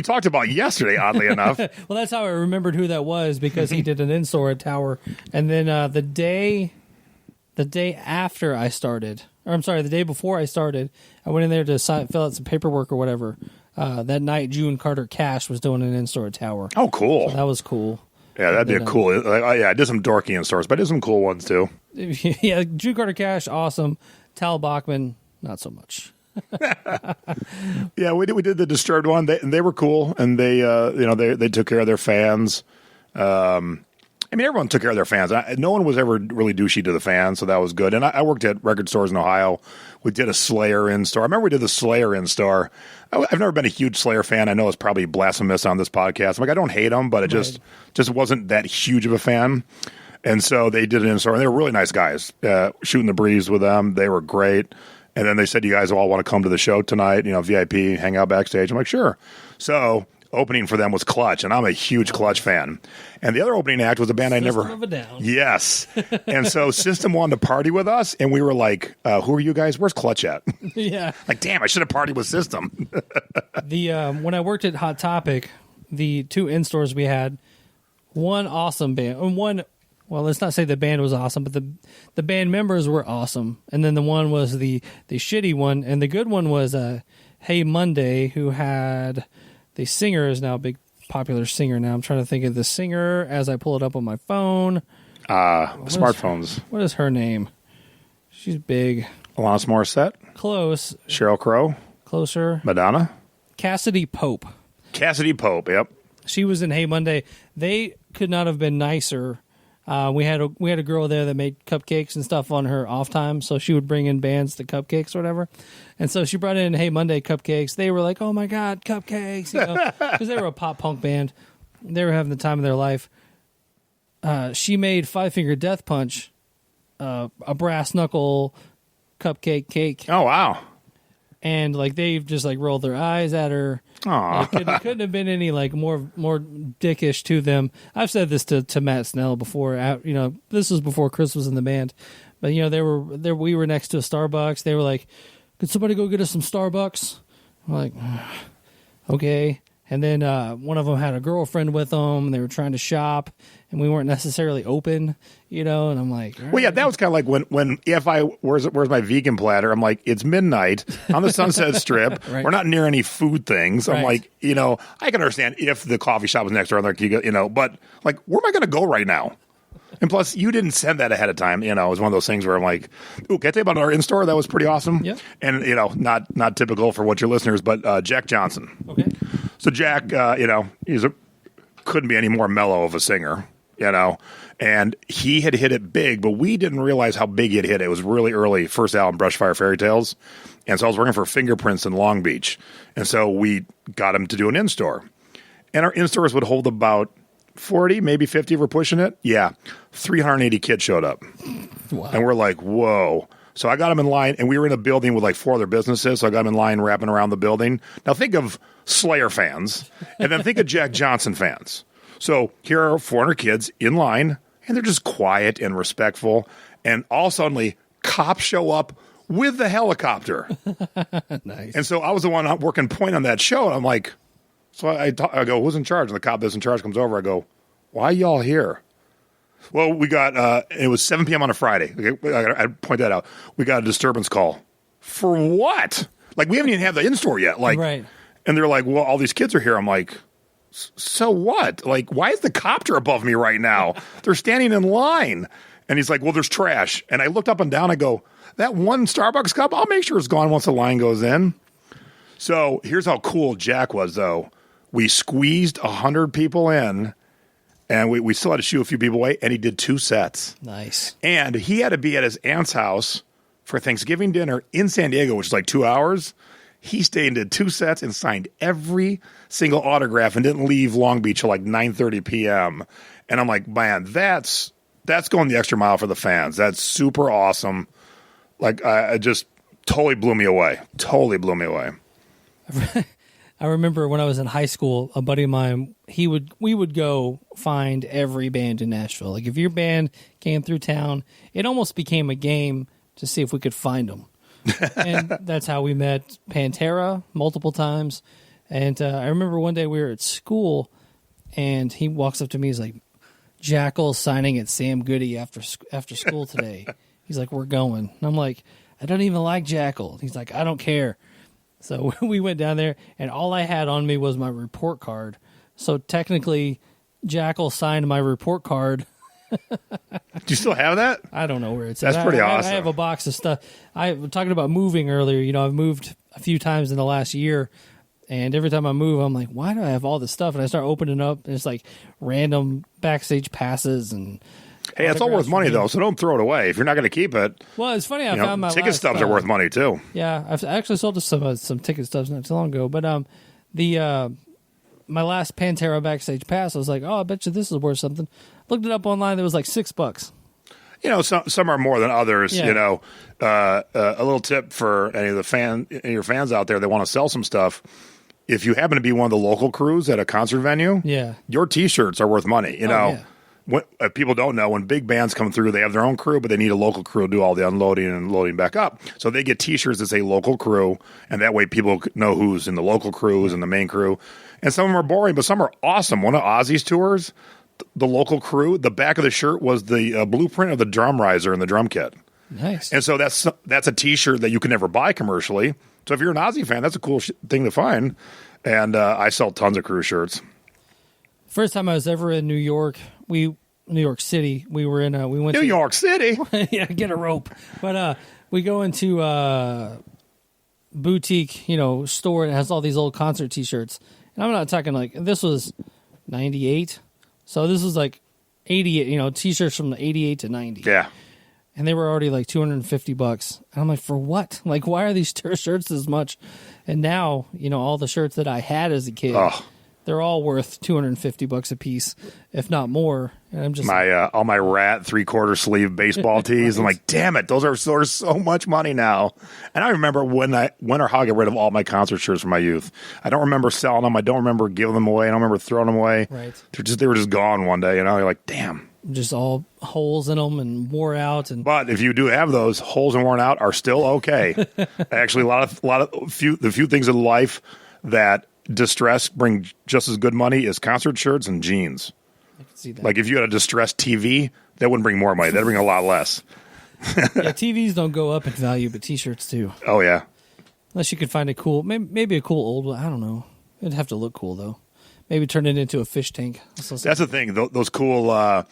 talked about yesterday, oddly enough. Well, that's how I remembered who that was, because he did an in-store at Tower. And then the day after I started, or I'm sorry, the day before I started, I went in there to fill out some paperwork or whatever. That night, June Carter Cash was doing an in-store at Tower. Oh, cool. So that was cool. Yeah, that'd be a cool. I did some dorky in-stores, but I did some cool ones, too. Yeah, June Carter Cash, awesome. Tal Bachman, not so much. Yeah, we did the Disturbed one. They were cool, and they took care of their fans. Everyone took care of their fans. No one was ever really douchey to the fans, so that was good. And I worked at record stores in Ohio. We did a Slayer in-store. I remember we did the Slayer in-store. I've never been a huge Slayer fan. I know it's probably blasphemous on this podcast. I'm like, I don't hate them, but it just wasn't that huge of a fan. And so they did an in-store, and they were really nice guys. Shooting the breeze with them. They were great. And then they said, "You guys all want to come to the show tonight, VIP, hang out backstage." I'm like, sure. So opening for them was Clutch, and I'm a huge Clutch fan. And the other opening act was a band System of a Down. Yes. And so System wanted to party with us, and we were like, who are you guys? Where's Clutch at? Yeah. Like, damn, I should have partied with System. When I worked at Hot Topic, the two in-stores we had, one awesome band, and one, well, let's not say the band was awesome, but the band members were awesome. And then the one was the shitty one, and the good one was Hey Monday, who had... The singer is now a big popular singer now. I'm trying to think of the singer as I pull it up on my phone. Smartphones. What is her name? She's big. Alanis Morissette. Close. Sheryl Crow. Closer. Madonna. Cassidy Pope. Cassidy Pope, yep. She was in Hey Monday. They could not have been nicer. We had a girl there that made cupcakes and stuff on her off time, so she would bring in bands to cupcakes or whatever. And so she brought in Hey Monday cupcakes. They were like, "Oh my god, cupcakes!" Because they were a pop punk band. They were having the time of their life. She made Five Finger Death Punch, a brass knuckle cupcake cake. Oh wow! And like they just like rolled their eyes at her. It couldn't have been any like more dickish to them. I've said this to Matt Snell before. This was before Chris was in the band, but they were there. We were next to a Starbucks. They were like, "Could somebody go get us some Starbucks?" I'm like, "Okay." And then one of them had a girlfriend with them. And they were trying to shop, and we weren't necessarily open, And I'm like, all right. Well, yeah, that was kind of like where's my vegan platter? I'm like, it's midnight on the Sunset Strip. Right. We're not near any food things. I'm like, I can understand if the coffee shop was next door, like, but like, where am I going to go right now? And plus, you didn't send that ahead of time. It was one of those things where I'm like, ooh, can I tell you about our in-store? That was pretty awesome. Yep. And, not typical for what your listeners, but Jack Johnson. Okay. So Jack, couldn't be any more mellow of a singer, and he had hit it big, but we didn't realize how big he had hit it. It was really early, first album, Brushfire Fairy Tales. And so I was working for Fingerprints in Long Beach. And so we got him to do an in-store. And our in-stores would hold about 40, maybe 50 if we're pushing it. Yeah. 380 kids showed up. Wow. And we're like, whoa. So I got him in line, and we were in a building with like 4 other businesses. So I got him in line wrapping around the building. Now think of Slayer fans, and then think of Jack Johnson fans. So here are 400 kids in line, and they're just quiet and respectful. And all suddenly, cops show up with the helicopter. Nice. And so I was the one working point on that show, and I'm like, so I go, who's in charge? And the cop that's in charge comes over. I go, why are y'all here? Well, we got, it was 7 p.m. on a Friday. Okay, I point that out. We got a disturbance call. For what? Like, we haven't even had the in-store yet. Like, right. And they're like, well, all these kids are here. I'm like, so what? Like, why is the copter above me right now? They're standing in line. And he's like, well, there's trash. And I looked up and down. I go, that one Starbucks cup, I'll make sure it's gone once the line goes in. So here's how cool Jack was, though. We squeezed 100 people in. And we still had to shoo a few people away, and he did 2 sets. Nice. And he had to be at his aunt's house for Thanksgiving dinner in San Diego, which is like 2 hours. He stayed and did 2 sets and signed every single autograph and didn't leave Long Beach till like 9:30 p.m. And I'm like, man, that's going the extra mile for the fans. That's super awesome. Like, I just totally blew me away. Totally blew me away. I remember when I was in high school, a buddy of mine, we would go find every band in Nashville. Like if your band came through town, it almost became a game to see if we could find them. And that's how we met Pantera multiple times. And I remember one day we were at school, and he walks up to me. He's like, "Jackal signing at Sam Goody after school today." He's like, "We're going." And I'm like, "I don't even like Jackal." He's like, "I don't care." So we went down there, and all I had on me was my report card. So technically, Jackal signed my report card. Do you still have that? I don't know where it's at. That's pretty awesome. I have a box of stuff. I was talking about moving earlier. I've moved a few times in the last year, and every time I move, I'm like, why do I have all this stuff? And I start opening up, and it's like random backstage passes and. Hey, it's all worth money, though, so don't throw it away. If you're not going to keep it. Well, it's funny. I found my ticket stubs are worth money, too. Yeah, I've actually sold some ticket stubs not too long ago. But my last Pantera backstage pass, I was like, oh, I bet you this is worth something. Looked it up online. It was like $6. Some are more than others. Yeah. A little tip for any of your fans out there that want to sell some stuff. If you happen to be one of the local crews at a concert venue, your T-shirts are worth money. Yeah. What people don't know, when big bands come through, they have their own crew, but they need a local crew to do all the unloading and loading back up. So they get T-shirts that say local crew, and that way people know who's in the local crew, who's in the main crew. And some of them are boring, but some are awesome. One of Ozzy's tours, the local crew, the back of the shirt was the blueprint of the drum riser and the drum kit. Nice. And so that's a T-shirt that you can never buy commercially. So if you're an Ozzy fan, that's a cool thing to find. And I sell tons of crew shirts. First time I was ever in New York City. We went New York City. Yeah, get a rope. But we go into a boutique, store that has all these old concert T-shirts. And I'm not talking like this was 98, so this was like 88. T-shirts from the 88 to 90. Yeah. And they were already like $250. And I'm like, for what? Like, why are these shirts this much? And now, all the shirts that I had as a kid. Oh. They're all worth $250 a piece, if not more. And I'm just all my rat 3/4 sleeve baseball tees. I'm like, damn it, those are so much money now. And I remember when or how I got rid of all my concert shirts from my youth. I don't remember selling them. I don't remember giving them away. I don't remember throwing them away. Right. They were just gone one day. You're like, damn. Just all holes in them and wore out. But if you do have those holes and worn out, are still okay. Actually, the few things in life that distressed bring just as good money as concert shirts and jeans. I can see that. Like if you had a distressed TV, that wouldn't bring more money. That'd bring a lot less. Yeah, TVs don't go up in value, but T-shirts do. Oh, yeah. Unless you could find a cool, maybe a cool old one. I don't know. It'd have to look cool, though. Maybe turn it into a fish tank. That's the thing. Those cool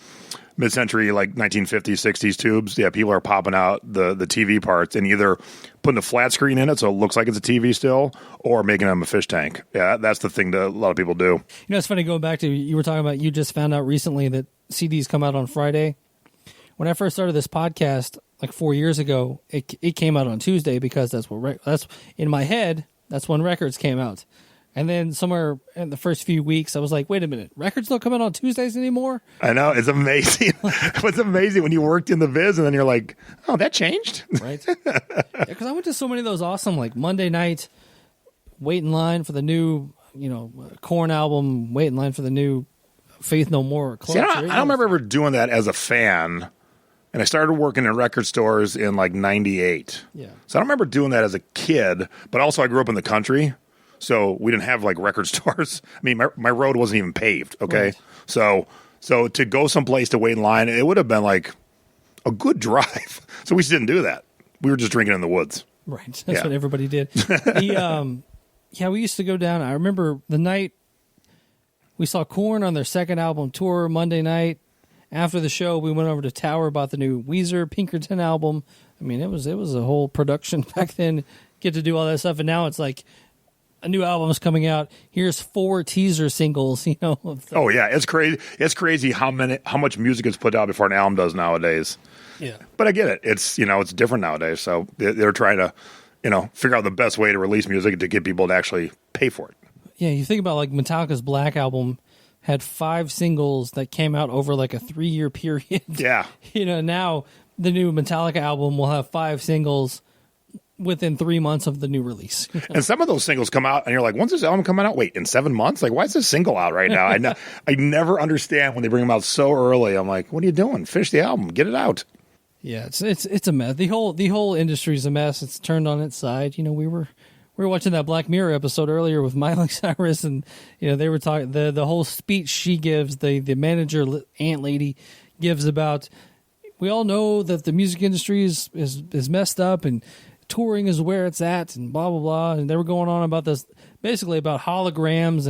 mid-century, like 1950s, 60s tubes, yeah, people are popping out the TV parts and either putting a flat screen in it so it looks like it's a TV still, or making them a fish tank. Yeah, that's the thing that a lot of people do. You know, it's funny going back to, you were talking about, you just found out recently that CDs come out on Friday. When I first started this podcast, like 4 years ago, it came out on Tuesday because that's in my head, that's when records came out. And then somewhere in the first few weeks, I was like, wait a minute, records don't come out on Tuesdays anymore? I know. It's amazing. It's amazing when you worked in the biz and then you're like, oh, that changed? Right. Because I went to so many of those awesome, like Monday night, wait in line for the new, Korn album, wait in line for the new Faith No More. See, I don't remember ever doing that as a fan. And I started working in record stores in like 98. Yeah. So I don't remember doing that as a kid, but also I grew up in the country. So we didn't have like record stores. I mean, my road wasn't even paved. Okay. Right. So to go someplace to wait in line, it would have been like a good drive. So we just didn't do that. We were just drinking in the woods. Right. That's what everybody did. We used to go down. I remember the night we saw Korn on their second album tour Monday night. After the show, we went over to Tower, bought the new Weezer Pinkerton album. I mean, it was a whole production back then. Get to do all that stuff, and now it's like a new album is coming out. Here's 4 teaser singles. Oh yeah, it's crazy. It's crazy how much music is put out before an album does nowadays. Yeah, but I get it. It's it's different nowadays. So they're trying to figure out the best way to release music to get people to actually pay for it. Yeah, you think about like Metallica's Black Album had 5 singles that came out over like a 3-year period. Yeah. Now the new Metallica album will have 5 singles within 3 months of the new release. And some of those singles come out and you're like, when's this album coming out? Wait, in 7 months? Like, why is this single out right now? I never understand when they bring them out so early. I'm like, what are you doing? Finish the album. Get it out. Yeah, it's a mess. The whole industry is a mess. It's turned on its side. We were watching that Black Mirror episode earlier with Miley Cyrus, and they were talking the whole speech she gives, the manager Ant Lady gives about. We all know that the music industry is messed up, and touring is where it's at, and blah blah blah. And they were going on about this, basically about holograms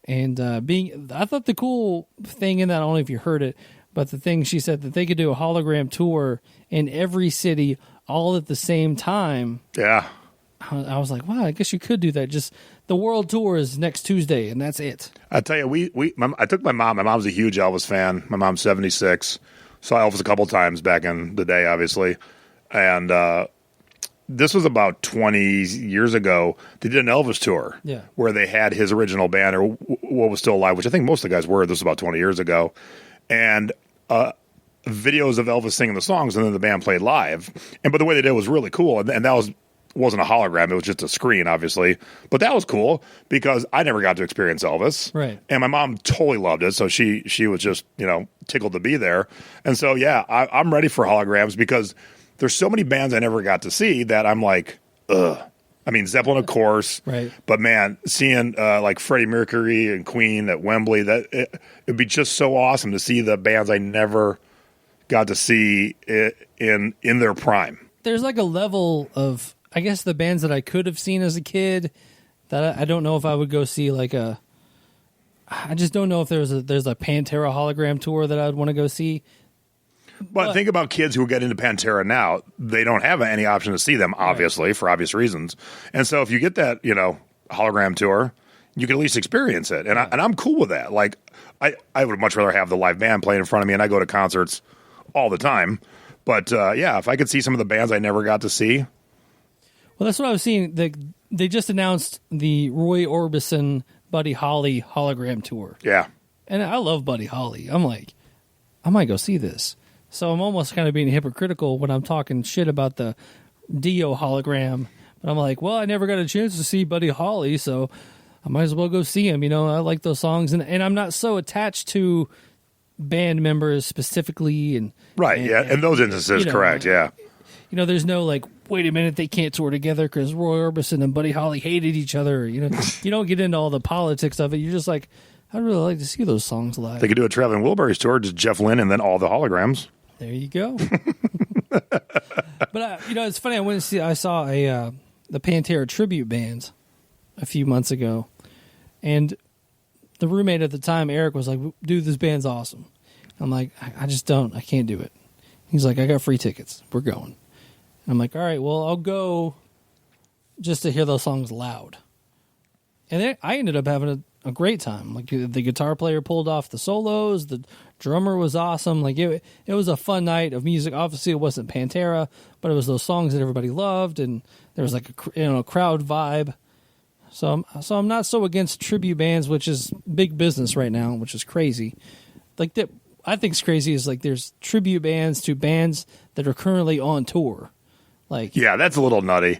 and being. I thought the cool thing in that, I don't know if you heard it, but the thing she said that they could do a hologram tour in every city all at the same time. Yeah. I was like, wow, I guess you could do that. Just the world tour is next Tuesday, and that's it. I tell you, I took my mom. My mom's a huge Elvis fan. My mom's 76. Saw Elvis a couple times back in the day, obviously. And this was about 20 years ago. They did an Elvis tour where they had his original band, or what was still alive, which I think most of the guys were. This was about 20 years ago. And videos of Elvis singing the songs, and then the band played live. But the way they did it was really cool. And that wasn't a hologram. It was just a screen, obviously. But that was cool because I never got to experience Elvis. Right. And my mom totally loved it. So she was just, tickled to be there. And so, yeah, I'm ready for holograms because there's so many bands I never got to see that I'm like, ugh. I mean, Zeppelin, of course. Right. But, man, seeing like Freddie Mercury and Queen at Wembley, it'd be just so awesome to see the bands I never got to see in their prime. There's like a level of, I guess, the bands that I could have seen as a kid that I don't know if I would go see I just don't know if there's a Pantera hologram tour that I'd want to go see. But think about kids who get into Pantera now. They don't have any option to see them, obviously, for obvious reasons. And so if you get that, hologram tour, you can at least experience it. And I'm cool with that. Like, I would much rather have the live band playing in front of me, and I go to concerts all the time. But, if I could see some of the bands I never got to see. Well, that's what I was seeing. They just announced the Roy Orbison, Buddy Holly hologram tour. Yeah. And I love Buddy Holly. I'm like, I might go see this. So I'm almost kind of being hypocritical when I'm talking shit about the Dio hologram. But I'm like, well, I never got a chance to see Buddy Holly, so I might as well go see him. I like those songs. And I'm not so attached to band members specifically. Right, in those instances, correct, yeah. There's no, like, wait a minute, they can't tour together because Roy Orbison and Buddy Holly hated each other. You know, you don't get into all the politics of it. You're just like, I'd really like to see those songs live. They could do a Traveling Wilburys tour, just Jeff Lynne and then all the holograms. There you go. But it's funny. I saw the Pantera tribute band a few months ago, and the roommate at the time, Eric, was like, "Dude, this band's awesome." I'm like, I can't do it. He's like, "I got free tickets. We're going." And I'm like, "All right, well, I'll go just to hear those songs loud." And then I ended up having a great time. Like the guitar player pulled off the solos, the drummer was awesome. Like it was a fun night of music. Obviously, it wasn't Pantera, but it was those songs that everybody loved, and there was like a crowd vibe. So I'm not so against tribute bands, which is big business right now, which is crazy. Like that, I think it's crazy is like there's tribute bands to bands that are currently on tour. Like, yeah, that's a little nutty.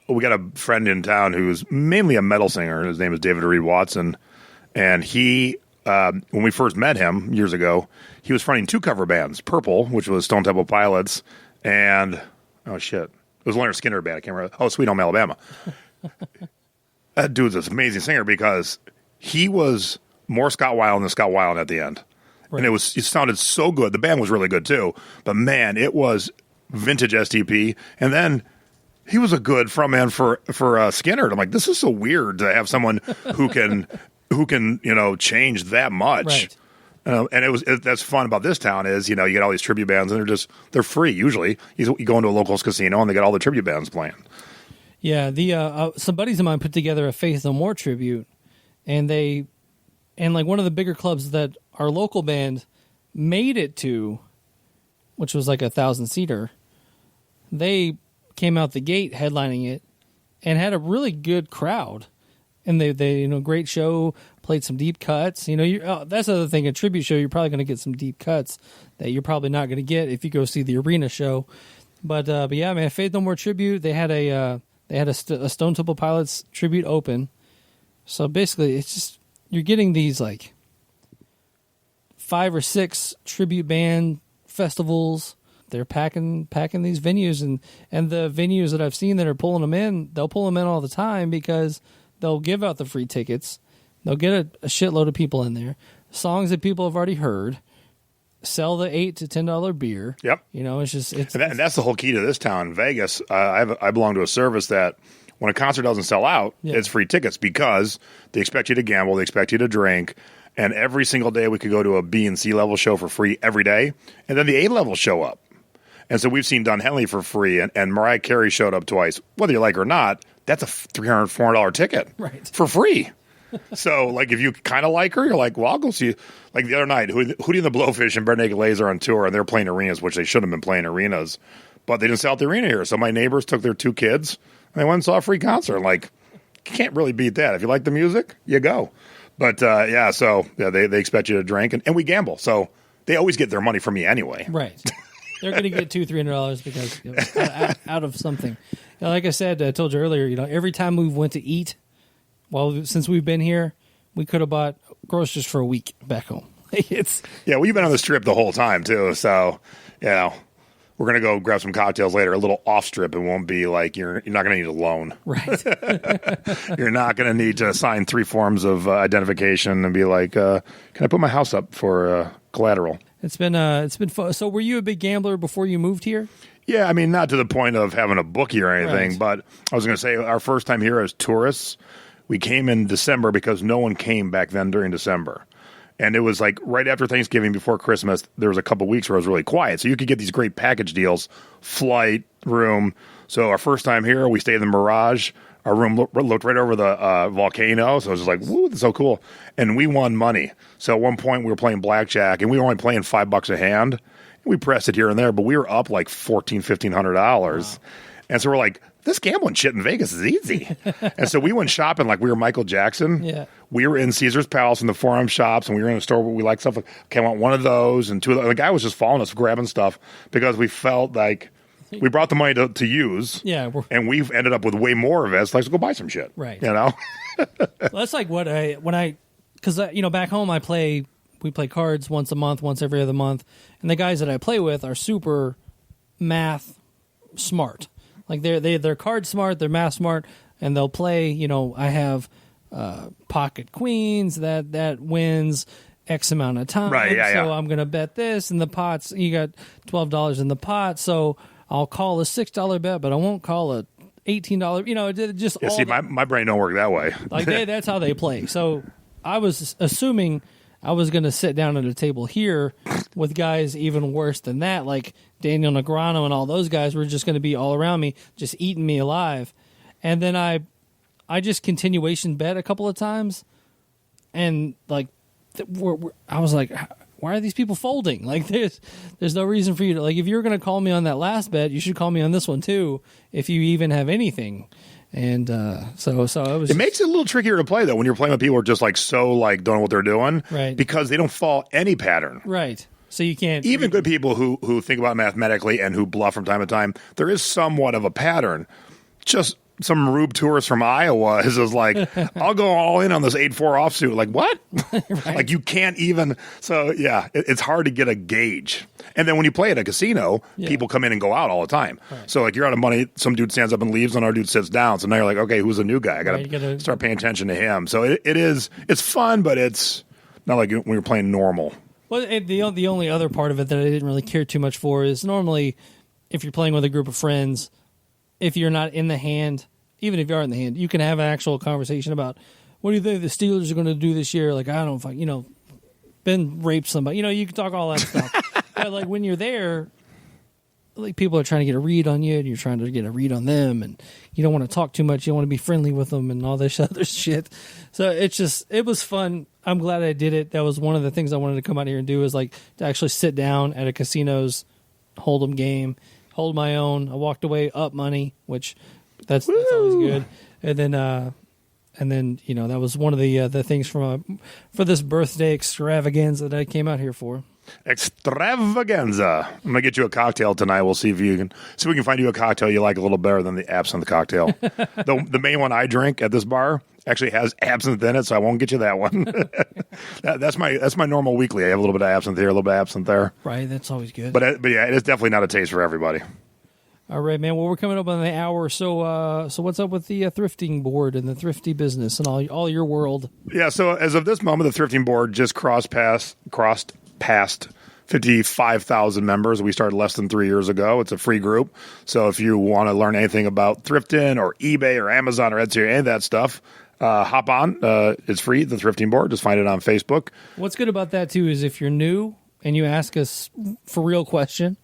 We got a friend in town who's mainly a metal singer. His name is David Reed Watson. And he, when we first met him years ago, he was fronting 2 cover bands, Purple, which was Stone Temple Pilots, and, oh shit, it was Leonard Skinner band. I can't remember. Oh, Sweet Home Alabama. That dude's this amazing singer because he was more Scott Weiland than Scott Weiland at the end. Right. And it sounded so good. The band was really good too. But man, it was vintage STP. And then he was a good frontman for Skinner. I'm like, this is so weird to have someone who can change that much. Right. And that's fun about this town is you get all these tribute bands and they're free usually. You go into a locals casino and they got all the tribute bands playing. Yeah, some buddies of mine put together a Faith No More tribute, and like one of the bigger clubs that our local band made it to, which was like 1,000-seater. They came out the gate headlining it and had a really good crowd, and they great show, played some deep cuts. That's the other thing, a tribute show, you're probably going to get some deep cuts that you're probably not going to get if you go see the arena show. But yeah, man, Faith No More tribute. They had a Stone Temple Pilots tribute open. So basically, it's just you're getting these like 5 or 6 tribute band festivals. They're packing these venues, and the venues that I've seen that are pulling them in, they'll pull them in all the time because they'll give out the free tickets. They'll get a shitload of people in there, songs that people have already heard. Sell the $8 to $10 beer. Yep. And that's the whole key to this town, Vegas. I belong to a service that when a concert doesn't sell out, it's free tickets because they expect you to gamble, they expect you to drink, and every single day we could go to a B and C level show for free every day, and then the A level show up. And so we've seen Don Henley for free, and Mariah Carey showed up twice. Whether you like her or not, that's a $300, $400 ticket for free. So, like, if you kind of like her, you're like, well, I'll go see. Like the other night, Hootie and the Blowfish and Bare Naked Ladies are on tour, and they're playing arenas, which they shouldn't have been playing arenas. But they didn't sell out the arena here. So my neighbors took their 2 kids, and they went and saw a free concert. Like, you can't really beat that. If you like the music, you go. But, they expect you to drink, and we gamble. So they always get their money from me anyway. Right. They're going to get $200-$300 because out of something. Like I said, I told you earlier, every time we went to eat, since we've been here, we could have bought groceries for a week back home. You've been on the strip the whole time too. So, we're gonna go grab some cocktails later. A little off strip. It won't be like you're not gonna need a loan, right? You're not gonna need to sign 3 forms of identification and be like, "Can I put my house up for collateral?" It's been fun. So, were you a big gambler before you moved here? Yeah, I mean, not to the point of having a bookie or anything, but I was gonna say our first time here as tourists. We came in December because no one came back then during December. And it was like right after Thanksgiving, before Christmas, there was a couple weeks where it was really quiet. So you could get these great package deals, flight, room. So our first time here, we stayed in the Mirage. Our room looked right over the volcano. So it was just like, woo, that's so cool. And we won money. So at one point, we were playing blackjack, and we were only playing $5 a hand. We pressed it here and there, but we were up like $1,400-$1,500. Wow. And so we're like, this gambling shit in Vegas is easy. And so we went shopping like we were Michael Jackson. Yeah. We were in Caesar's Palace in the Forum shops, and we were in a store where we liked stuff. Like, okay, I want one of those. And 2 of the guy was just following us, grabbing stuff because we felt like we brought the money to use. Yeah. And we've ended up with way more of it. So let's go buy some shit. Right. Well, that's like because back home we play cards once a month, once every other month. And the guys that I play with are super math smart. Like they're card smart, they're math smart, and they'll play. You know, I have pocket queens that wins X amount of time. Right, yeah, so yeah. I'm gonna bet this, and the pots. You got $12 in the pot, so I'll call a $6 bet, but I won't call a $18. You know, it just Yeah, all see, my brain don't work that way. like that's how they play. So I was assuming I was going to sit down at a table here with guys even worse than that, like Daniel Negreanu and all those guys were just going to be all around me, just eating me alive. And then I just continuation bet a couple of times, and like I was like, why are these people folding? Like there's no reason for you to, like, if you're going to call me on that last bet, you should call me on this one too, if you even have anything. And so it was. It makes it a little trickier to play though when you're playing with people who are just like so like don't know what they're doing, Right. Because they don't follow any pattern. Right. So you can't Even good people who think about mathematically and who bluff from time to time, there is somewhat of a pattern. Just some Rube tourist from Iowa is just like, I'll go all in on this 8-4 offsuit. Like, what? Right. Like, you can't even. So, yeah, it's hard to get a gauge. And then when you play at a casino, people come in and go out all the time. Right. So, like, you're out of money. Some dude stands up and leaves, and our dude sits down. So now you're like, okay, who's the new guy? I got to start paying attention to him. So it's fun, but it's not like when you're playing normal. Well, the only other part of it that I didn't really care too much for is normally if you're playing with a group of friends, if you're not in the hand, even if you are in the hand, you can have an actual conversation about what do you think the Steelers are going to do this year? Like, I don't fuck, Ben raped somebody. You can talk all that stuff. But like when you're there, like people are trying to get a read on you, and you're trying to get a read on them, and you don't want to talk too much. You want to be friendly with them and all this other shit. So it was fun. I'm glad I did it. That was one of the things I wanted to come out here and do, is like to actually sit down at a casino's hold'em game, hold my own. I walked away up money, which that's always good. And then that was one of the things for this birthday extravaganza that I came out here for. Extravaganza. I'm gonna get you a cocktail tonight. We'll see if we can find you a cocktail you like a little better than the absinthe cocktail. The main one I drink at this bar actually has absinthe in it, so I won't get you that one. That's my normal weekly. I have a little bit of absinthe here, a little bit of absinthe there. Right, that's always good. But yeah, it is definitely not a taste for everybody. All right, man. Well, we're coming up on the hour. So what's up with the thrifting board and the thrifty business and all your world? Yeah. So as of this moment, the thrifting board just crossed past 55,000 members. We started less than 3 years ago. It's a free group. So if you want to learn anything about thrifting or eBay or Amazon or Etsy or any of that stuff, hop on. It's free, the thrifting board. Just find it on Facebook. What's good about that, too, is if you're new and you ask us for real question,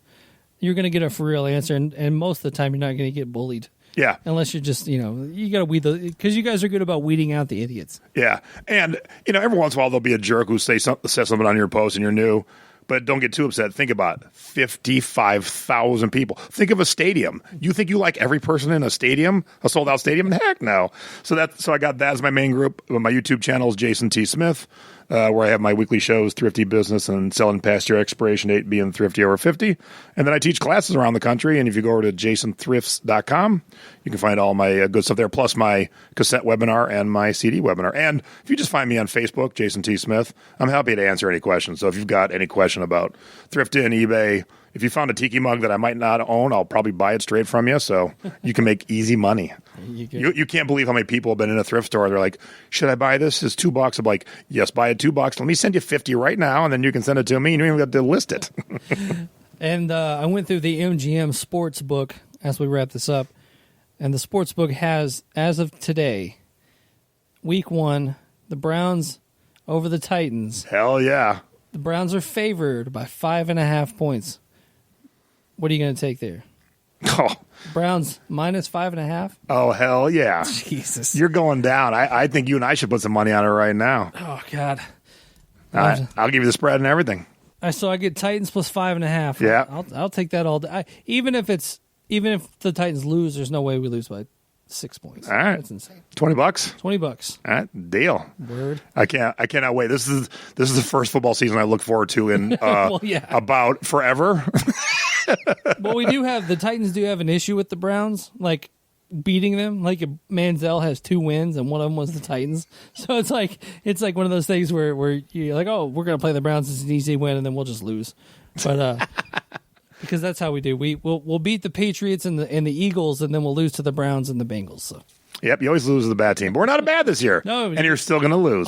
you're going to get a for real answer. And most of the time, you're not going to get bullied. Yeah. Unless you're just, you got to weed because you guys are good about weeding out the idiots. Yeah. And, every once in a while, there'll be a jerk who says something on your post and you're new. But don't get too upset. Think about it. 55,000 people. Think of a stadium. You think you like every person in a stadium, a sold-out stadium? Heck no. So I got that as my main group. My YouTube channel is Jason T. Smith, where I have my weekly shows, Thrifty Business and Selling Past Your Expiration Date, being thrifty over 50. And then I teach classes around the country. And if you go over to jasonthrifts.com, you can find all my good stuff there, plus my cassette webinar and my CD webinar. And if you just find me on Facebook, Jason T. Smith, I'm happy to answer any questions. So if you've got any question about thrifting, eBay, if you found a tiki mug that I might not own, I'll probably buy it straight from you, so you can make easy money. You can't believe how many people have been in a thrift store. They're like, should I buy this? It's $2. I'm like, yes, buy it $2. Let me send you 50 right now, and then you can send it to me. You don't even have to list it. And I went through the MGM sports book as we wrap this up, and the sports book has, as of today, week 1, the Browns over the Titans. Hell yeah. The Browns are favored by 5.5 points. What are you going to take there? Oh. Browns minus 5.5? Oh, hell yeah. Jesus. You're going down. I think you and I should put some money on it right now. Oh, God. I'll give you the spread and everything. So I get Titans plus 5.5. Yeah. I'll take that all day. Even if the Titans lose, there's no way we lose by 6 points. All right. That's insane. $20. $20. All right, deal. Word. I cannot wait. This is the first football season I look forward to in Well, yeah. about forever. Well, the Titans do have an issue with the Browns, like beating them. Like Manziel has 2 wins, and one of them was the Titans. So it's like one of those things where you're like, oh, we're gonna play the Browns. It's an easy win, and then we'll just lose. But Because that's how we do. We'll beat the Patriots and the Eagles, and then we'll lose to the Browns and the Bengals. So. Yep, you always lose to the bad team. But we're not bad this year. No. And you're still going to lose.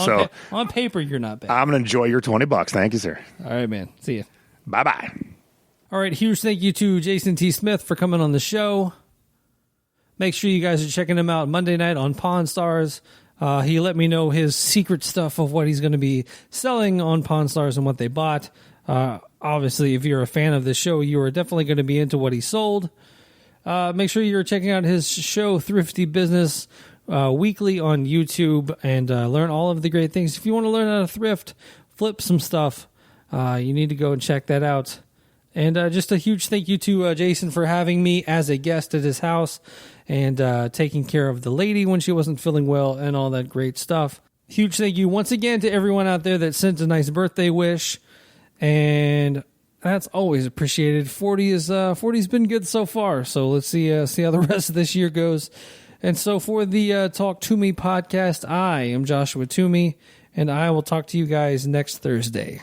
On paper, you're not bad. I'm going to enjoy your $20. Thank you, sir. All right, man. See you. Bye-bye. All right, huge thank you to Jason T. Smith for coming on the show. Make sure you guys are checking him out Monday night on Pawn Stars. He let me know his secret stuff of what he's going to be selling on Pawn Stars and what they bought. Obviously, if you're a fan of the show, you are definitely going to be into what he sold. Make sure you're checking out his show, Thrifty Business, weekly on YouTube, and learn all of the great things. If you want to learn how to thrift, flip some stuff, you need to go and check that out. And just a huge thank you to Jason for having me as a guest at his house and taking care of the lady when she wasn't feeling well and all that great stuff. Huge thank you once again to everyone out there that sent a nice birthday wish. And that's always appreciated. 40's been good so far. So let's see how the rest of this year goes. And so for the Talk To Me podcast, I am Joshua Toomey, and I will talk to you guys next Thursday.